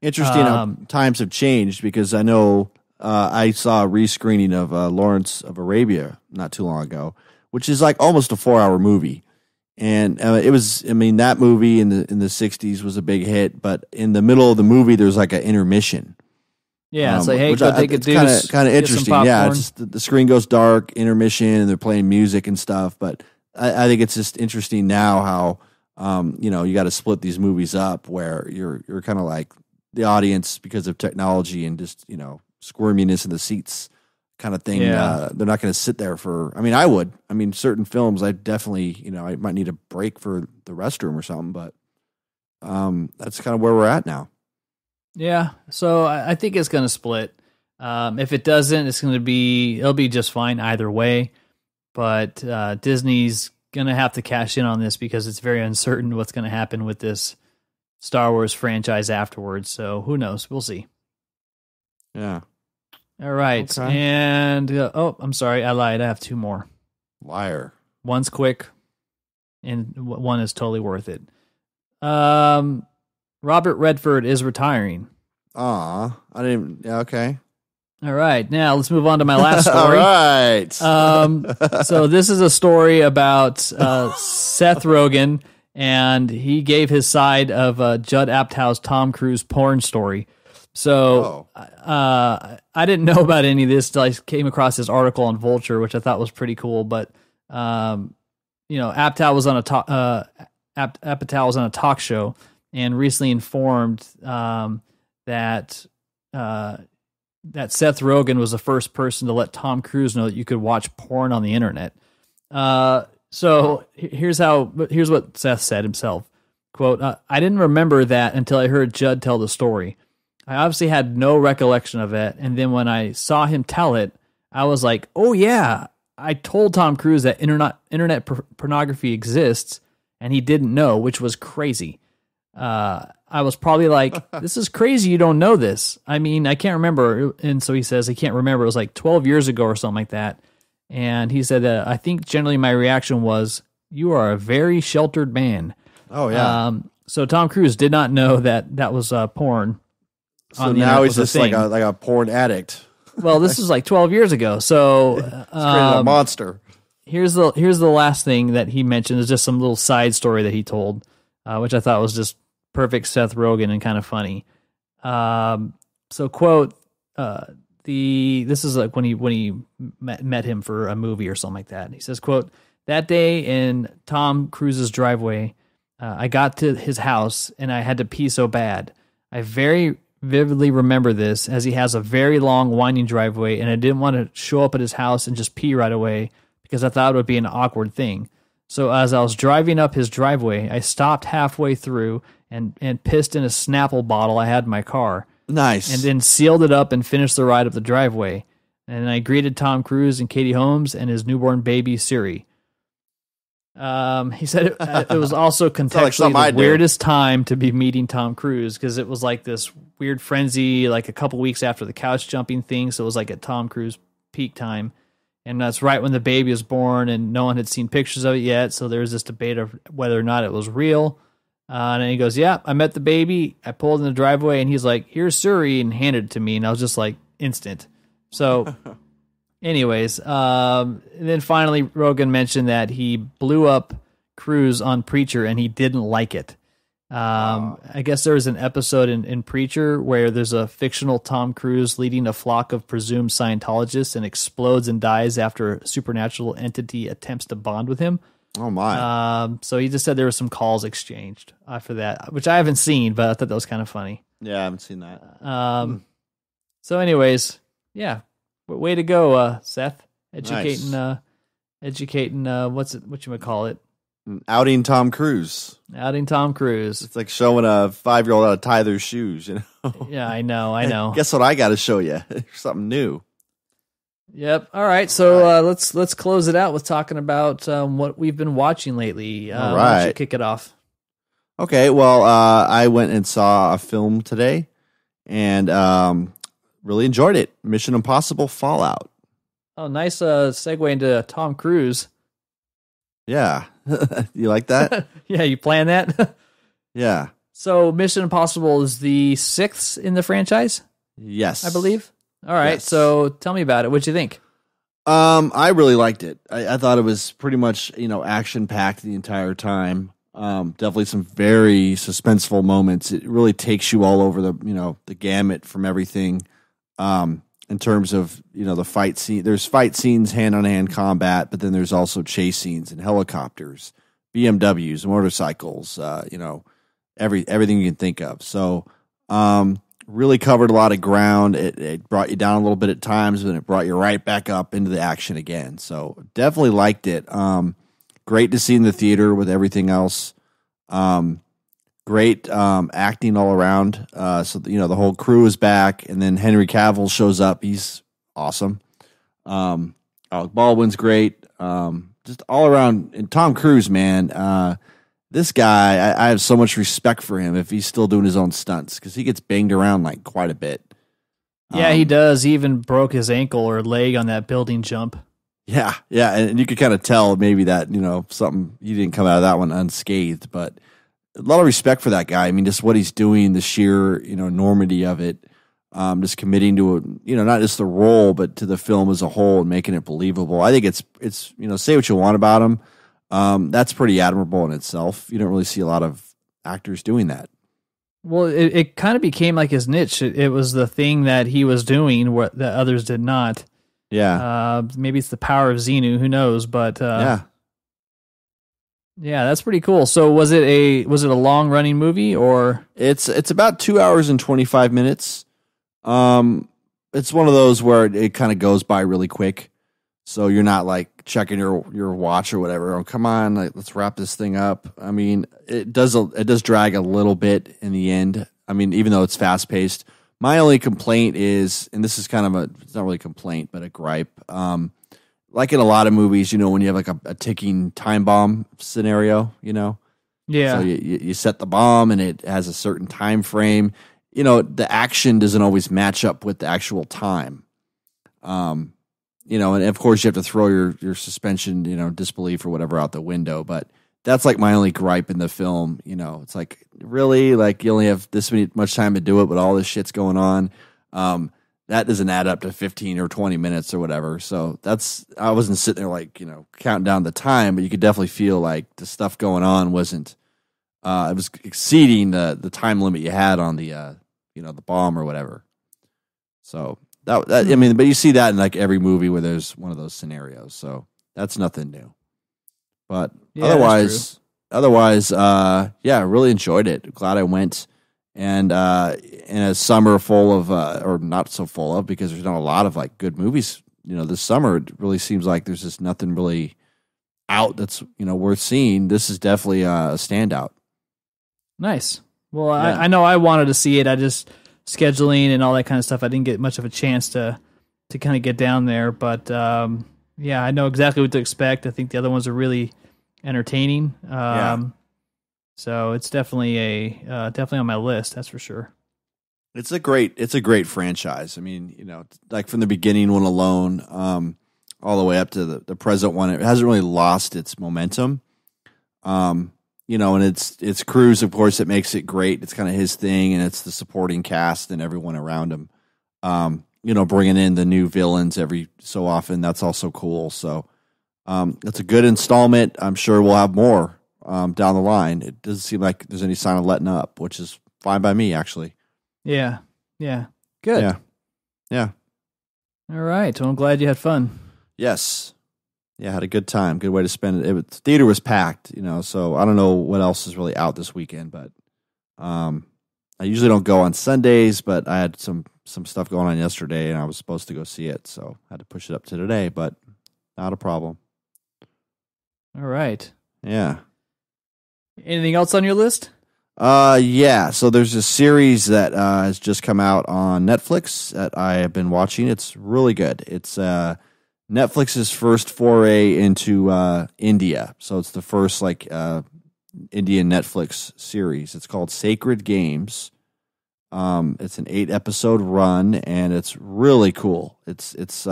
Speaker 2: Interesting how times have changed, because I know I saw a rescreening of Lawrence of Arabia not too long ago, which is like almost a 4-hour movie. And it was, that movie in the 60s was a big hit, but in the middle of the movie, there's like an intermission.
Speaker 1: Yeah, it's like, hey, go take a deuce.
Speaker 2: Kind of interesting. Yeah, it's just, the screen goes dark, intermission, and they're playing music and stuff. But I think it's just interesting now how, you got to split these movies up where you're kind of like the audience, because of technology and just, squirminess in the seats kind of thing.
Speaker 1: Yeah.
Speaker 2: They're not going to sit there for, I would. Certain films, I definitely, I might need a break for the restroom or something, but that's kind of where we're at now.
Speaker 1: Yeah, so I think it's going to split. If it doesn't, it'll be just fine either way. But Disney's going to have to cash in on this, because it's very uncertain what's going to happen with this Star Wars franchise afterwards. So who knows? We'll see.
Speaker 2: Yeah.
Speaker 1: All right.
Speaker 2: Okay.
Speaker 1: And, I'm sorry. I lied. I have two more.
Speaker 2: Liar.
Speaker 1: One's quick, and one is totally worth it. Robert Redford is retiring.
Speaker 2: Aw, I didn't. Yeah, okay.
Speaker 1: All right. Now let's move on to my last story.
Speaker 2: All right.
Speaker 1: So this is a story about Seth Rogen, and he gave his side of Judd Apatow's Tom Cruise porn story. So I didn't know about any of this till I came across this article on Vulture, which I thought was pretty cool. But Apatow was on Apatow was on a talk show and recently informed that Seth Rogen was the first person to let Tom Cruise know that you could watch porn on the internet. So here's what Seth said himself. Quote, I didn't remember that until I heard Judd tell the story. I obviously had no recollection of it. And then when I saw him tell it, I was like, oh yeah, I told Tom Cruise that internet pornography exists and he didn't know, which was crazy. I was probably like, this is crazy. You don't know this. I mean, I can't remember. And so he says, he can't remember. It was like 12 years ago or something like that. And he said that I think generally my reaction was, you are a very sheltered man.
Speaker 2: Oh, yeah.
Speaker 1: So Tom Cruise did not know that was porn.
Speaker 2: So now he's just like a porn addict.
Speaker 1: Well, this is like 12 years ago. So
Speaker 2: he's created a monster.
Speaker 1: Here's the last thing that he mentioned is just some little side story that he told, which I thought was just perfect Seth Rogen and kind of funny. So quote, this is like when he met him for a movie or something like that. He says, quote, that day in Tom Cruise's driveway, I got to his house and I had to pee so bad. I very vividly remember this as he has a very long winding driveway and I didn't want to show up at his house and just pee right away because I thought it would be an awkward thing. So as I was driving up his driveway, I stopped halfway through and pissed in a Snapple bottle I had in my car.
Speaker 2: Nice.
Speaker 1: And then sealed it up and finished the ride up the driveway. And I greeted Tom Cruise and Katie Holmes and his newborn baby, Siri. He said it was also contextually the weirdest time to be meeting Tom Cruise because it was like this weird frenzy, like a couple weeks after the couch jumping thing. So it was like at Tom Cruise peak time. And that's right when the baby was born and no one had seen pictures of it yet. So there was this debate of whether or not it was real. And then he goes, yeah, I met the baby. I pulled in the driveway and he's like, here's Suri, and handed it to me. And I was just like, instant. So anyways, and then finally Rogen mentioned that he blew up Cruise on Preacher and he didn't like it. I guess there was an episode in Preacher where there's a fictional Tom Cruise leading a flock of presumed Scientologists and explodes and dies after a supernatural entity attempts to bond with him.
Speaker 2: Oh my!
Speaker 1: So he just said there were some calls exchanged for that, which I haven't seen, but I thought that was kind of funny.
Speaker 2: Yeah, I haven't seen that.
Speaker 1: So, anyways, yeah, way to go, Seth. Educating,
Speaker 2: nice.
Speaker 1: Educating. What you would call it?
Speaker 2: Outing Tom Cruise.
Speaker 1: Outing Tom Cruise.
Speaker 2: It's like showing a 5-year-old how to tie their shoes. You know.
Speaker 1: Yeah, I know.
Speaker 2: Guess what I got to show you? Something new.
Speaker 1: Yep. All right. So let's close it out with talking about what we've been watching lately.
Speaker 2: All
Speaker 1: Why
Speaker 2: right.
Speaker 1: don't you kick it off?
Speaker 2: Okay. Well, I went and saw a film today, and really enjoyed it. Mission Impossible: Fallout.
Speaker 1: Oh, nice segue into Tom Cruise.
Speaker 2: Yeah, you like that?
Speaker 1: Yeah, you plan that?
Speaker 2: Yeah.
Speaker 1: So Mission Impossible is the 6th in the franchise,
Speaker 2: Yes,
Speaker 1: I believe. All right.
Speaker 2: Yes.
Speaker 1: So tell me about it. What'd you think?
Speaker 2: I really liked it. I thought it was pretty much, action packed the entire time. Definitely some very suspenseful moments. It really takes you all over the gamut from everything. In terms of, the fight scene, there's fight scenes, hand-on-hand combat, but then there's also chase scenes and helicopters, BMWs, motorcycles, everything you can think of. So, really covered a lot of ground. It brought you down a little bit at times, but it brought you right back up into the action again. So definitely liked it. Great to see in the theater with everything else. Great acting all around. So the whole crew is back, and then Henry Cavill shows up. He's awesome. Alec Baldwin's great. Just all around. And Tom Cruise, man, this guy, I have so much respect for him if he's still doing his own stunts because he gets banged around like quite a bit.
Speaker 1: Yeah, he does. He even broke his ankle or leg on that building jump.
Speaker 2: Yeah, and you could kind of tell maybe that, something, he didn't come out of that one unscathed, but a lot of respect for that guy. I mean, just what he's doing, the sheer, enormity of it, just committing to, not just the role, but to the film as a whole and making it believable. I think it's say what you want about him. That's pretty admirable in itself. You don't really see a lot of actors doing that.
Speaker 1: Well, it kind of became like his niche. It was the thing that he was doing that others did not.
Speaker 2: Yeah.
Speaker 1: Maybe it's the power of Xenu. Who knows? But yeah, that's pretty cool. So was it a long running movie or?
Speaker 2: It's about 2 hours and 25 minutes. It's one of those where it kind of goes by really quick. So you're not like checking your watch or whatever. Oh, come on, let's wrap this thing up. I mean, it does drag a little bit in the end. I mean, even though it's fast paced. My only complaint is, and this is kind of it's not really a complaint, but a gripe. Like in a lot of movies, when you have like a ticking time bomb scenario,
Speaker 1: Yeah.
Speaker 2: So you set the bomb and it has a certain time frame. The action doesn't always match up with the actual time. And of course you have to throw your suspension, disbelief or whatever out the window. But that's like my only gripe in the film. It's like, really, like you only have this much time to do it, but all this shit's going on. That doesn't add up to 15 or 20 minutes or whatever. So I wasn't sitting there like, counting down the time, but you could definitely feel like the stuff going on wasn't, it was exceeding the time limit you had on the bomb or whatever. So but you see that in like every movie where there's one of those scenarios. So that's nothing new. But
Speaker 1: yeah,
Speaker 2: otherwise, really enjoyed it. Glad I went. And in a summer full of, or not so full of, because there's not a lot of like good movies. This summer it really seems like there's just nothing really out that's worth seeing. This is definitely a standout.
Speaker 1: Nice. Well, yeah. I know I wanted to see it. I just scheduling and all that kind of stuff. I didn't get much of a chance to kind of get down there, but I know exactly what to expect. I think the other ones are really entertaining. So it's definitely definitely on my list. That's for sure.
Speaker 2: It's a great franchise. I mean, like from the beginning one alone, all the way up to the present one, it hasn't really lost its momentum. And it's Cruise, of course, that makes it great. It's kind of his thing, and it's the supporting cast and everyone around him. Bringing in the new villains every so often, that's also cool. So it's a good installment. I'm sure we'll have more down the line. It doesn't seem like there's any sign of letting up, which is fine by me, actually.
Speaker 1: Yeah. Good.
Speaker 2: Yeah.
Speaker 1: All right. Well, I'm glad you had fun.
Speaker 2: Yes. Yeah, had a good time. Good way to spend it. The theater was packed, so I don't know what else is really out this weekend, but I usually don't go on Sundays, but I had some stuff going on yesterday, and I was supposed to go see it, so I had to push it up to today, but not a problem.
Speaker 1: All right.
Speaker 2: Yeah.
Speaker 1: Anything else on your list?
Speaker 2: Yeah. So there's a series that has just come out on Netflix that I have been watching. It's really good. It's Netflix's first foray into India. So it's the first Indian Netflix series. It's called Sacred Games. It's an 8-episode run, and it's really cool. It's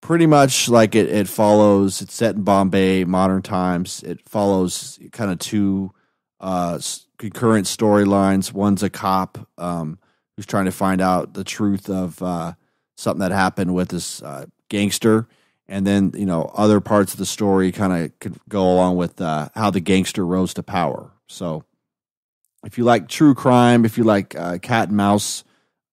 Speaker 2: pretty much like it follows. It's set in Bombay, modern times. It follows kind of two concurrent storylines. One's a cop who's trying to find out the truth of something that happened with this gangster, and then other parts of the story kind of could go along with how the gangster rose to power. So if you like true crime, if you like cat and mouse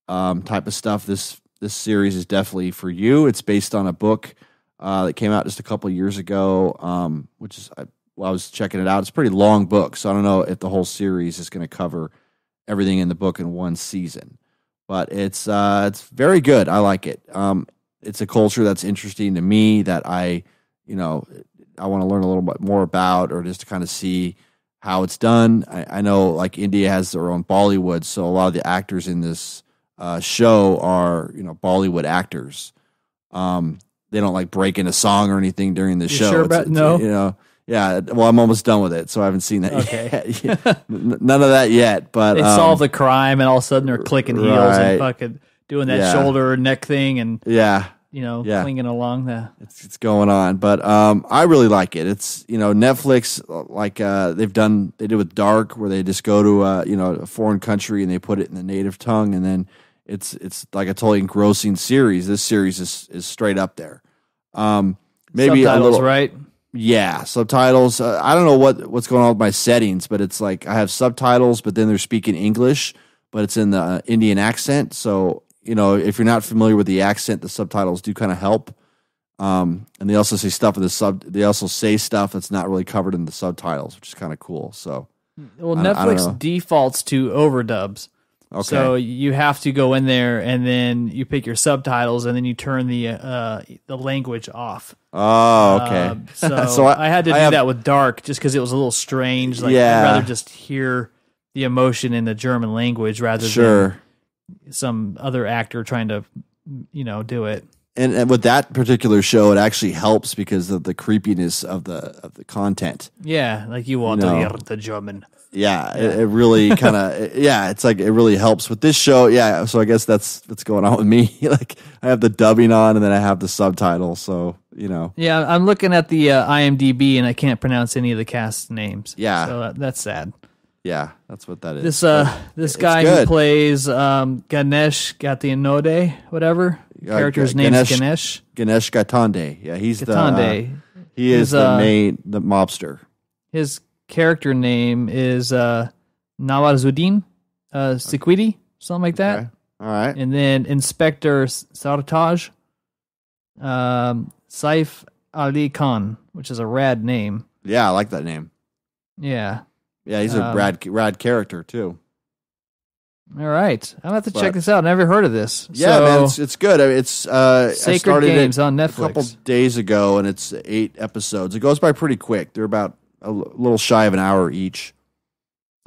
Speaker 2: type of stuff, this series is definitely for you. It's based on a book that came out just a couple years ago, which is I was checking it out. It's a pretty long book, so I don't know if the whole series is going to cover everything in the book in one season. But it's very good. I like it. It's a culture that's interesting to me that I want to learn a little bit more about, or just to kind of see how it's done. I know like India has their own Bollywood, so a lot of the actors in this show are Bollywood actors. They don't like break in a song or anything during the show.
Speaker 1: Sure about no?
Speaker 2: Yeah, well, I'm almost done with it, so I haven't seen that yet. None of that yet, but
Speaker 1: they solve the crime, and all of a sudden they're clicking heels and fucking doing that shoulder neck thing and
Speaker 2: yeah.
Speaker 1: clinging along the.
Speaker 2: It's going on, but I really like it. It's Netflix they did with Dark, where they just go to a foreign country and they put it in the native tongue, and then it's like a totally engrossing series. This series is straight up there. Maybe
Speaker 1: subtitles,
Speaker 2: a little
Speaker 1: right?
Speaker 2: Yeah, subtitles. I don't know what's going on with my settings, but it's like I have subtitles, but then they're speaking English, but it's in the Indian accent. So, if you're not familiar with the accent, the subtitles do kind of help. And they also say stuff they also say stuff that's not really covered in the subtitles, which is kind of cool. So,
Speaker 1: well, Netflix defaults to overdubs.
Speaker 2: Okay.
Speaker 1: So you have to go in there and then you pick your subtitles and then you turn the language off.
Speaker 2: Oh, okay.
Speaker 1: So I had to do that with Dark just because it was a little strange. I'd rather just hear the emotion in the German language rather than some other actor trying to, do it.
Speaker 2: And with that particular show, it actually helps because of the creepiness of the content.
Speaker 1: Yeah, like you want to hear the German.
Speaker 2: Yeah, it really kind of it's like it really helps with this show. Yeah, so I guess that's what's going on with me. Like I have the dubbing on and then I have the subtitles. So Yeah,
Speaker 1: I'm looking at the IMDb and I can't pronounce any of the cast names.
Speaker 2: Yeah,
Speaker 1: so that's sad.
Speaker 2: Yeah, that's what that is.
Speaker 1: This guy who plays Ganesh Gathinode, whatever. Character's name is Ganesh.
Speaker 2: Ganesh Gatande. Yeah, he's
Speaker 1: Gatande.
Speaker 2: He is the mobster.
Speaker 1: His character name is Nawazuddin Sikwidi, something like that.
Speaker 2: Okay. All right.
Speaker 1: And then Inspector Sartaj, Saif Ali Khan, which is a rad name.
Speaker 2: Yeah, I like that name.
Speaker 1: Yeah.
Speaker 2: Yeah, he's a rad character too.
Speaker 1: All right, I'm gonna have to check this out. Never heard of this.
Speaker 2: Yeah, man, it's good. I mean, it's
Speaker 1: Sacred Games on Netflix
Speaker 2: a couple days ago, and it's 8 episodes. It goes by pretty quick. They're about a little shy of an hour each.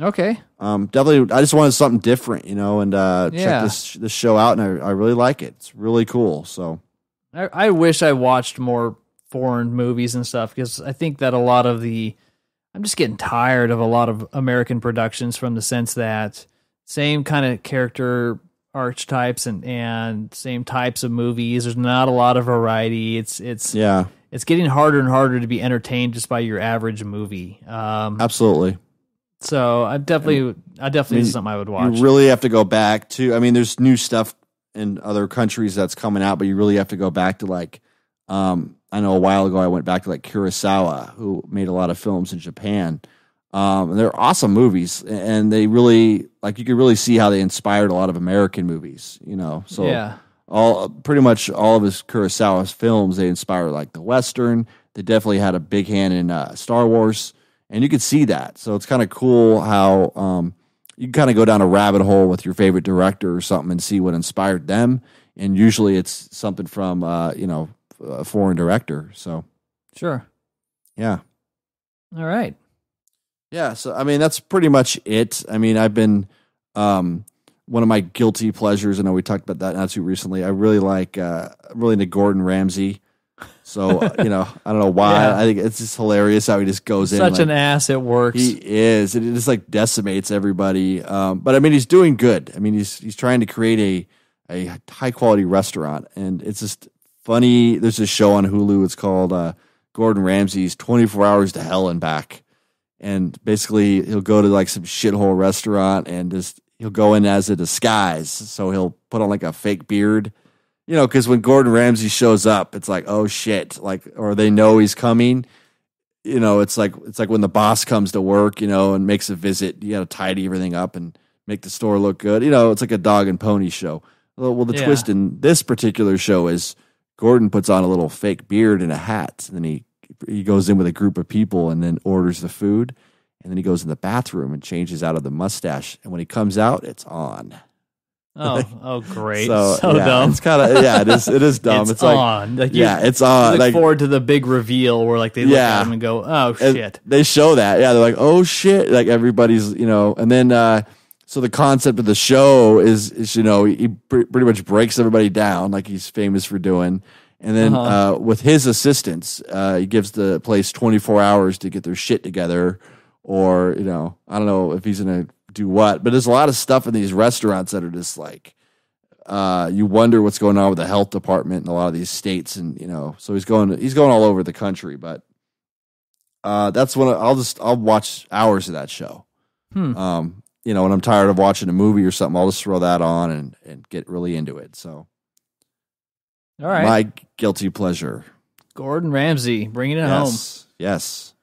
Speaker 1: Okay.
Speaker 2: Definitely. I just wanted something different, and check this show out, and I really like it. It's really cool. So,
Speaker 1: I wish I watched more foreign movies and stuff because I think that a lot of I'm just getting tired of a lot of American productions from the sense that same kind of character archetypes and same types of movies. There's not a lot of variety. It's getting harder and harder to be entertained just by your average movie.
Speaker 2: Absolutely.
Speaker 1: So I definitely is something I would watch.
Speaker 2: You really have to go back to. I mean, there's new stuff in other countries that's coming out, but you really have to go back to I know a while ago I went back to Kurosawa, who made a lot of films in Japan. And they're awesome movies, and they really you could really see how they inspired a lot of American movies. So pretty much all of his Kurosawa's films, they inspire the Western. They definitely had a big hand in Star Wars, and you could see that. So it's kind of cool how you can kind of go down a rabbit hole with your favorite director or something and see what inspired them. And usually it's something from a foreign director. So
Speaker 1: sure,
Speaker 2: yeah,
Speaker 1: all right.
Speaker 2: Yeah, so I mean that's pretty much it. I mean, I've been one of my guilty pleasures. I know we talked about that not too recently. I really I'm really into Gordon Ramsay. So I don't know why. Yeah. I think it's just hilarious how he just goes in.
Speaker 1: Such an ass at work.
Speaker 2: He is. It just decimates everybody. But I mean, he's doing good. I mean, he's trying to create a high quality restaurant, and it's just funny. There's a show on Hulu. It's called Gordon Ramsay's 24 Hours to Hell and Back. And basically, he'll go to some shithole restaurant and he'll go in as a disguise. So he'll put on a fake beard, because when Gordon Ramsay shows up, it's oh shit, or they know he's coming. It's like when the boss comes to work, and makes a visit. You got to tidy everything up and make the store look good. It's like a dog and pony show. Well, the twist in this particular show is Gordon puts on a little fake beard and a hat, and then he goes in with a group of people and then orders the food, and then he goes in the bathroom and changes out of the mustache, and when he comes out, it's on.
Speaker 1: Oh, great!
Speaker 2: So
Speaker 1: yeah, dumb.
Speaker 2: It's kind of it is dumb.
Speaker 1: It's on.
Speaker 2: It's on.
Speaker 1: You look forward to the big reveal where they look at him and go, "Oh shit!"
Speaker 2: They show that. Yeah, they're like, "Oh shit!" Everybody's and then so the concept of the show is he pretty much breaks everybody down like he's famous for doing. And then with his assistants, he gives the place 24 hours to get their shit together, or I don't know if he's gonna do what. But there's a lot of stuff in these restaurants that are just you wonder what's going on with the health department in a lot of these states, and so he's going all over the country. But that's when I'll watch hours of that show. When I'm tired of watching a movie or something, I'll just throw that on and get really into it. So,
Speaker 1: all right,
Speaker 2: my guilty pleasure,
Speaker 1: Gordon Ramsay, bringing it home.
Speaker 2: Yes.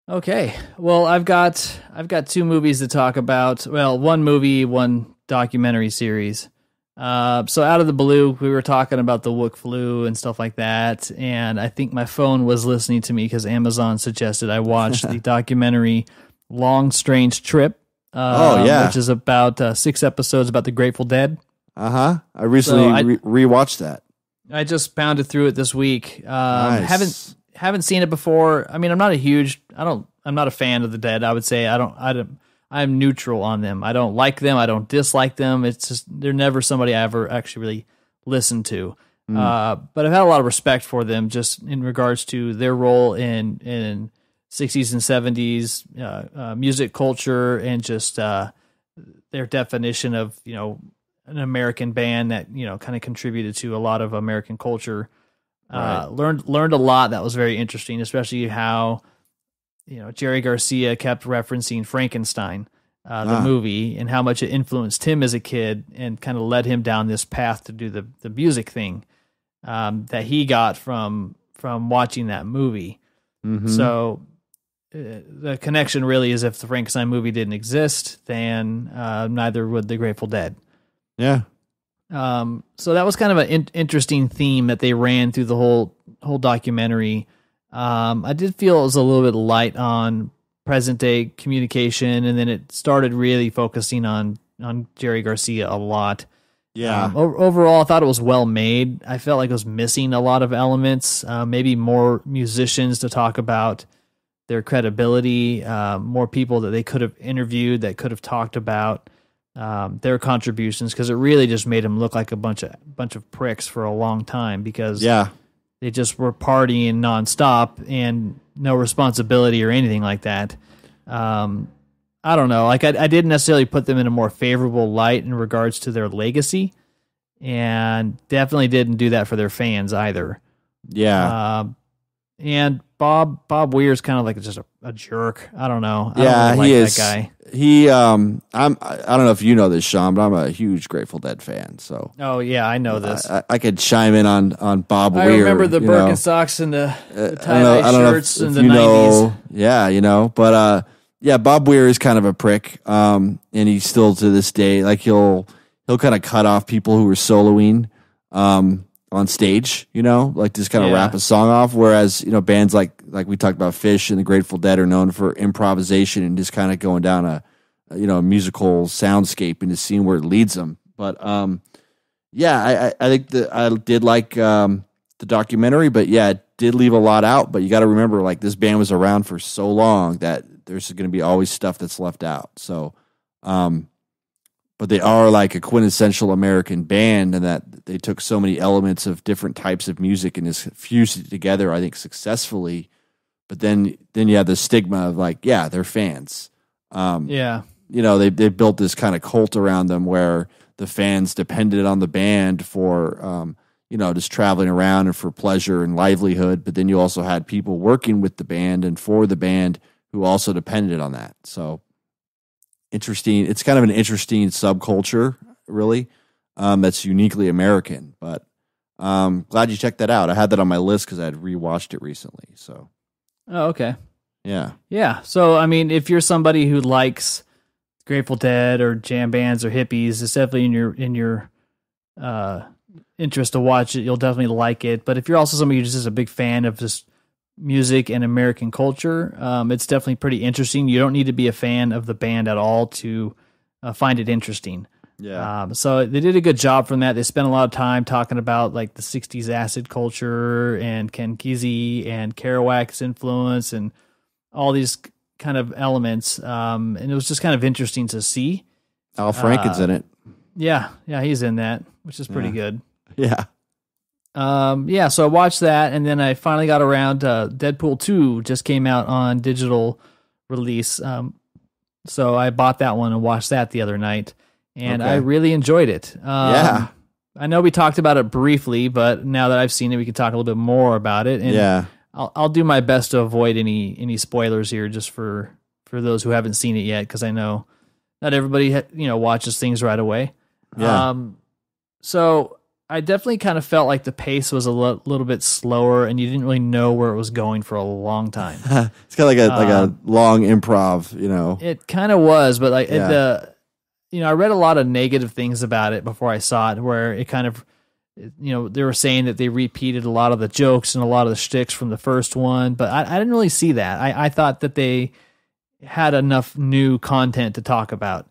Speaker 1: Okay. Well, I've got 2 movies to talk about. Well, one movie, one documentary series. So out of the blue, we were talking about the Wook flu and stuff like that, and I think my phone was listening to me because Amazon suggested I watch the documentary Long Strange Trip. Which is about 6 episodes about the Grateful Dead.
Speaker 2: I recently rewatched that.
Speaker 1: I just pounded through it this week.
Speaker 2: Nice.
Speaker 1: Haven't seen it before. I mean, I'm not a fan of the Dead. I would say I'm neutral on them. I don't like them. I don't dislike them. It's just they're never somebody I ever actually really listened to. But I've had a lot of respect for them just in regards to their role in 60s and 70s music culture and just their definition of an American band that kind of contributed to a lot of American culture. Right. Learned a lot that was very interesting, especially how Jerry Garcia kept referencing Frankenstein, the movie, and how much it influenced him as a kid and kind of led him down this path to do the music thing that he got from watching that movie. Mm-hmm. So the connection really is if the Frankenstein movie didn't exist, then neither would the Grateful Dead.
Speaker 2: Yeah.
Speaker 1: So that was kind of an interesting theme that they ran through the whole documentary. I did feel it was a little bit light on present day communication, and then it started really focusing on Jerry Garcia a lot.
Speaker 2: Yeah.
Speaker 1: Overall, I thought it was well made. I felt like it was missing a lot of elements, maybe more musicians to talk about their credibility, more people that they could have interviewed that could have talked about their contributions, because it really just made them look like a bunch of pricks for a long time because they just were partying nonstop and no responsibility or anything like that. I don't know. Like I didn't necessarily put them in a more favorable light in regards to their legacy, and definitely didn't do that for their fans either.
Speaker 2: Yeah.
Speaker 1: And Bob Weir's kind of like just a jerk. I don't know. I
Speaker 2: Yeah,
Speaker 1: don't really
Speaker 2: he
Speaker 1: like
Speaker 2: is.
Speaker 1: That guy.
Speaker 2: I don't know if you know this, Sean, but I'm a huge Grateful Dead fan. So.
Speaker 1: Oh yeah, I know this.
Speaker 2: I could chime in on Bob Weir.
Speaker 1: I remember the Birkenstocks and the tie-dye shirts in the 90s.
Speaker 2: Yeah, but Bob Weir is kind of a prick, and he's still to this day like he'll kind of cut off people who are soloing on stage, like just kind of rap a song off. Whereas bands like we talked about, Fish and the Grateful Dead are known for improvisation and just kind of going down a musical soundscape and just seeing where it leads them. But I think that I did like the documentary, but it did leave a lot out. But you got to remember, like, this band was around for so long that there's going to be always stuff that's left out. So, but they are like a quintessential American band, and that they took so many elements of different types of music and just fused it together, I think, successfully. But then you have the stigma of like, they're fans. They built this kind of cult around them where the fans depended on the band for, just traveling around and for pleasure and livelihood. But then you also had people working with the band and for the band who also depended on that. So interesting. It's kind of an interesting subculture, really, that's uniquely American. But glad you checked that out. I had that on my list because I had rewatched it recently. So.
Speaker 1: Oh, okay.
Speaker 2: Yeah.
Speaker 1: Yeah. So, I mean, if you're somebody who likes Grateful Dead or jam bands or hippies, it's definitely in your interest to watch it. You'll definitely like it. But if you're also somebody who's just a big fan of just music and American culture, it's definitely pretty interesting. You don't need to be a fan of the band at all to find it interesting.
Speaker 2: Yeah.
Speaker 1: So they did a good job from that. They spent a lot of time talking about like the 60s acid culture and Ken Kesey and Kerouac's influence and all these kind of elements. And it was just kind of interesting to see.
Speaker 2: Al Franken's in it.
Speaker 1: Yeah, he's in that, which is pretty good.
Speaker 2: Yeah.
Speaker 1: So I watched that, and then I finally got around Deadpool 2 just came out on digital release. So I bought that one and watched that the other night, and I really enjoyed it. I know we talked about it briefly, but now that I've seen it, we can talk a little bit more about it. And
Speaker 2: Yeah.
Speaker 1: I'll do my best to avoid any spoilers here, just for those who haven't seen it yet, because I know not everybody watches things right away.
Speaker 2: Yeah.
Speaker 1: So I definitely kind of felt like the pace was a little bit slower, and you didn't really know where it was going for a long time.
Speaker 2: It's kind of like a long improv,
Speaker 1: It kind of was, but I read a lot of negative things about it before I saw it, where it kind of, they were saying that they repeated a lot of the jokes and a lot of the shticks from the first one, but I didn't really see that. I thought that they had enough new content to talk about.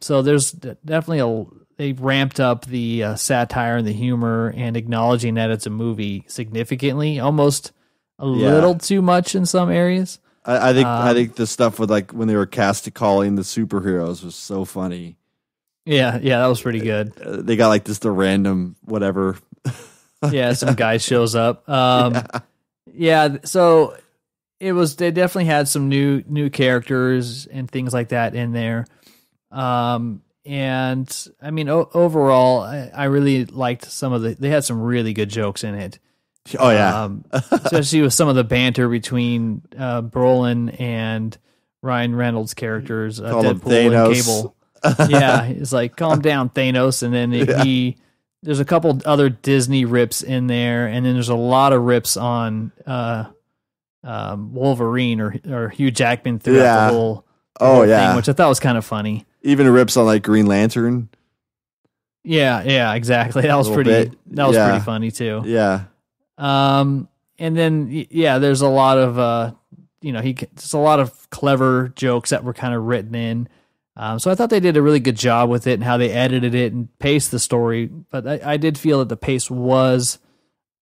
Speaker 1: So there's definitely they ramped up the satire and the humor and acknowledging that it's a movie significantly, almost a little too much in some areas.
Speaker 2: I think the stuff with like when they were calling the superheroes was so funny.
Speaker 1: Yeah, that was pretty good.
Speaker 2: They got like just the random whatever.
Speaker 1: Yeah, some guy shows up. So they definitely had some new characters and things like that in there. And I mean, overall, I really liked they had some really good jokes in it.
Speaker 2: Oh yeah.
Speaker 1: Especially with some of the banter between Brolin and Ryan Reynolds' characters, Deadpool and Cable. Yeah, it's like, calm down, Thanos. And then there's a couple other Disney rips in there, and then there's a lot of rips on Wolverine or Hugh Jackman throughout the whole thing, which I thought was kind of funny. Even
Speaker 2: rips on like Green Lantern.
Speaker 1: Yeah, exactly. That was pretty funny too.
Speaker 2: Yeah.
Speaker 1: And then there's a lot of there's a lot of clever jokes that were kind of written in. So I thought they did a really good job with it and how they edited it and paced the story. But I did feel that the pace was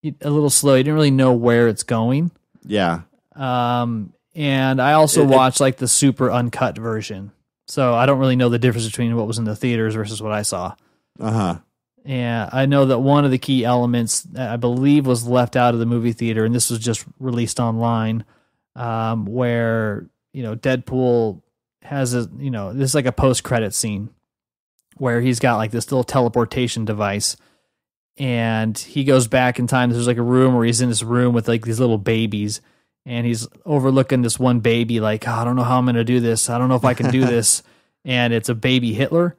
Speaker 1: a little slow. You didn't really know where it's going.
Speaker 2: Yeah.
Speaker 1: And I also watched like the super uncut version. So I don't really know the difference between what was in the theaters versus what I saw.
Speaker 2: Uh-huh.
Speaker 1: And I know that one of the key elements that I believe was left out of the movie theater, and this was just released online, where, Deadpool has this is like a post-credit scene where he's got like this little teleportation device, and he goes back in time. There's like a room where he's in this room with like these little babies, and he's overlooking this one baby like, I don't know how I'm going to do this. I don't know if I can do this. And it's a baby Hitler.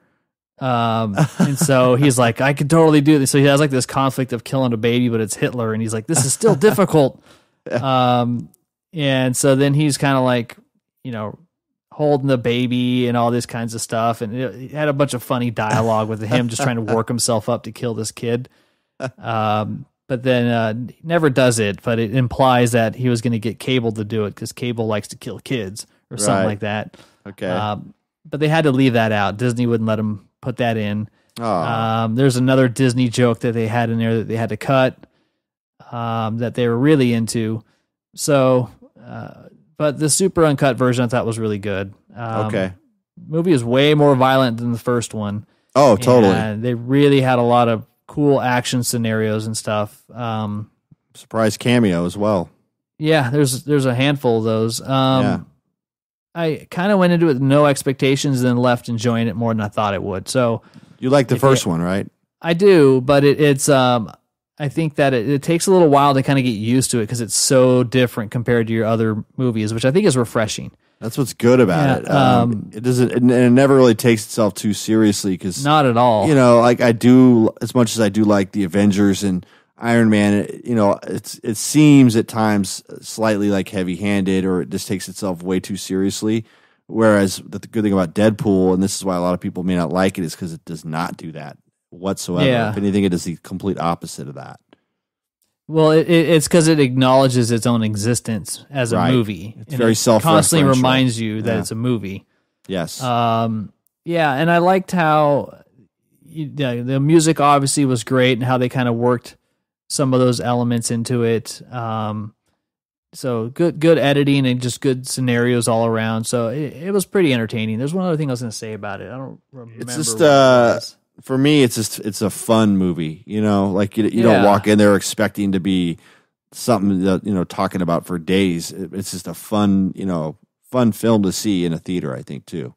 Speaker 1: And so he's like, I could totally do this. So he has like this conflict of killing a baby, but it's Hitler. And he's like, this is still difficult. And so then he's kind of like, holding the baby and all this kinds of stuff. And it had a bunch of funny dialogue with him just trying to work himself up to kill this kid. But then never does it, but it implies that he was going to get Cable to do it because Cable likes to kill kids or something like that.
Speaker 2: Okay.
Speaker 1: But they had to leave that out. Disney wouldn't let him put that in. There's another Disney joke that they had in there that they had to cut, that they were really into. So, but the super uncut version I thought was really good.
Speaker 2: Okay.
Speaker 1: Movie is way more violent than the first one.
Speaker 2: Oh, totally.
Speaker 1: And they really had a lot of cool action scenarios and stuff.
Speaker 2: Surprise cameo as well.
Speaker 1: Yeah, there's a handful of those. I kind of went into it with no expectations, and then left enjoying it more than I thought it would. So
Speaker 2: you like the first one, right?
Speaker 1: I do, but it's I think that it takes a little while to kind of get used to it because it's so different compared to your other movies, which I think is refreshing.
Speaker 2: That's what's good about it. It doesn't, and it never really takes itself too seriously because
Speaker 1: not at all.
Speaker 2: Like I do, as much as I do like the Avengers and Iron Man, it seems at times slightly like heavy-handed, or it just takes itself way too seriously. Whereas the good thing about Deadpool, and this is why a lot of people may not like it, is because it does not do that whatsoever.
Speaker 1: Yeah.
Speaker 2: If anything, it is the complete opposite of that.
Speaker 1: Well, it's because it acknowledges its own existence as a movie.
Speaker 2: It's very self-referential.
Speaker 1: Constantly reminds you that it's a movie.
Speaker 2: Yes.
Speaker 1: And I liked how the music obviously was great, and how they kind of worked some of those elements into it. So good editing and just good scenarios all around. So it was pretty entertaining. There's one other thing I was going to say about it. I don't remember.
Speaker 2: It's just for me, it's a fun movie. Like you don't walk in there expecting to be something that talking about for days. It's just a fun film to see in a theater, I think too.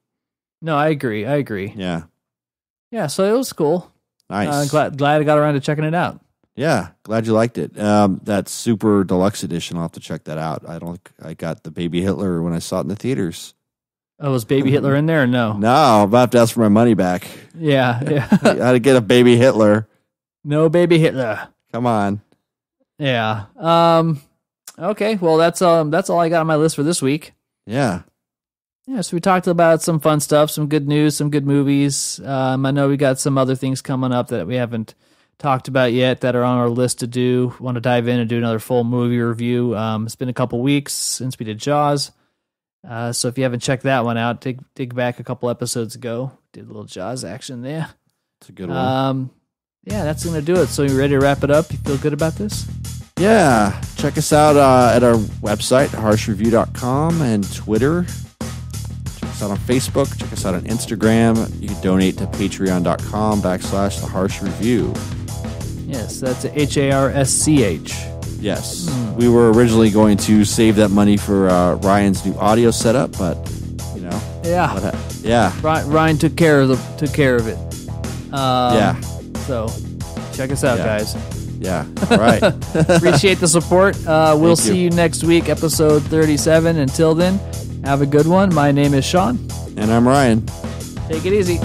Speaker 1: No, I agree.
Speaker 2: Yeah.
Speaker 1: Yeah. So it was cool.
Speaker 2: Nice.
Speaker 1: Glad I got around to checking it out.
Speaker 2: Yeah, glad you liked it. That super deluxe edition, I'll have to check that out. I got the Baby Hitler when I saw it in the theaters.
Speaker 1: Oh, was Baby Hitler in there or no?
Speaker 2: No, I'm about to ask for my money back.
Speaker 1: Yeah.
Speaker 2: I had to get a Baby Hitler.
Speaker 1: No Baby Hitler.
Speaker 2: Come on.
Speaker 1: Yeah. Okay. Well, that's all I got on my list for this week.
Speaker 2: Yeah.
Speaker 1: Yeah. So we talked about some fun stuff, some good news, some good movies. I know we got some other things coming up that we haven't talked about yet that are on our list to do. Want to dive in and do another full movie review. It's been a couple weeks since we did Jaws. So if you haven't checked that one out, dig back a couple episodes ago. Did a little Jaws action there.
Speaker 2: It's a good one.
Speaker 1: Yeah, that's going to do it. So you ready to wrap it up? You feel good about this?
Speaker 2: Yeah. Check us out at our website, harschreview.com, and Twitter. Check us out on Facebook. Check us out on Instagram. You can donate to patreon.com/The Harsch Review.
Speaker 1: Yes, that's HARSCH.
Speaker 2: Yes. We were originally going to save that money for Ryan's new audio setup, but, you know.
Speaker 1: Yeah.
Speaker 2: Yeah.
Speaker 1: Ryan took care of it.
Speaker 2: Yeah.
Speaker 1: So check us out, guys.
Speaker 2: Yeah. All right.
Speaker 1: Appreciate the support. We'll see you next week, episode 37. Until then, have a good one. My name is Sean.
Speaker 2: And I'm Ryan.
Speaker 1: Take it easy.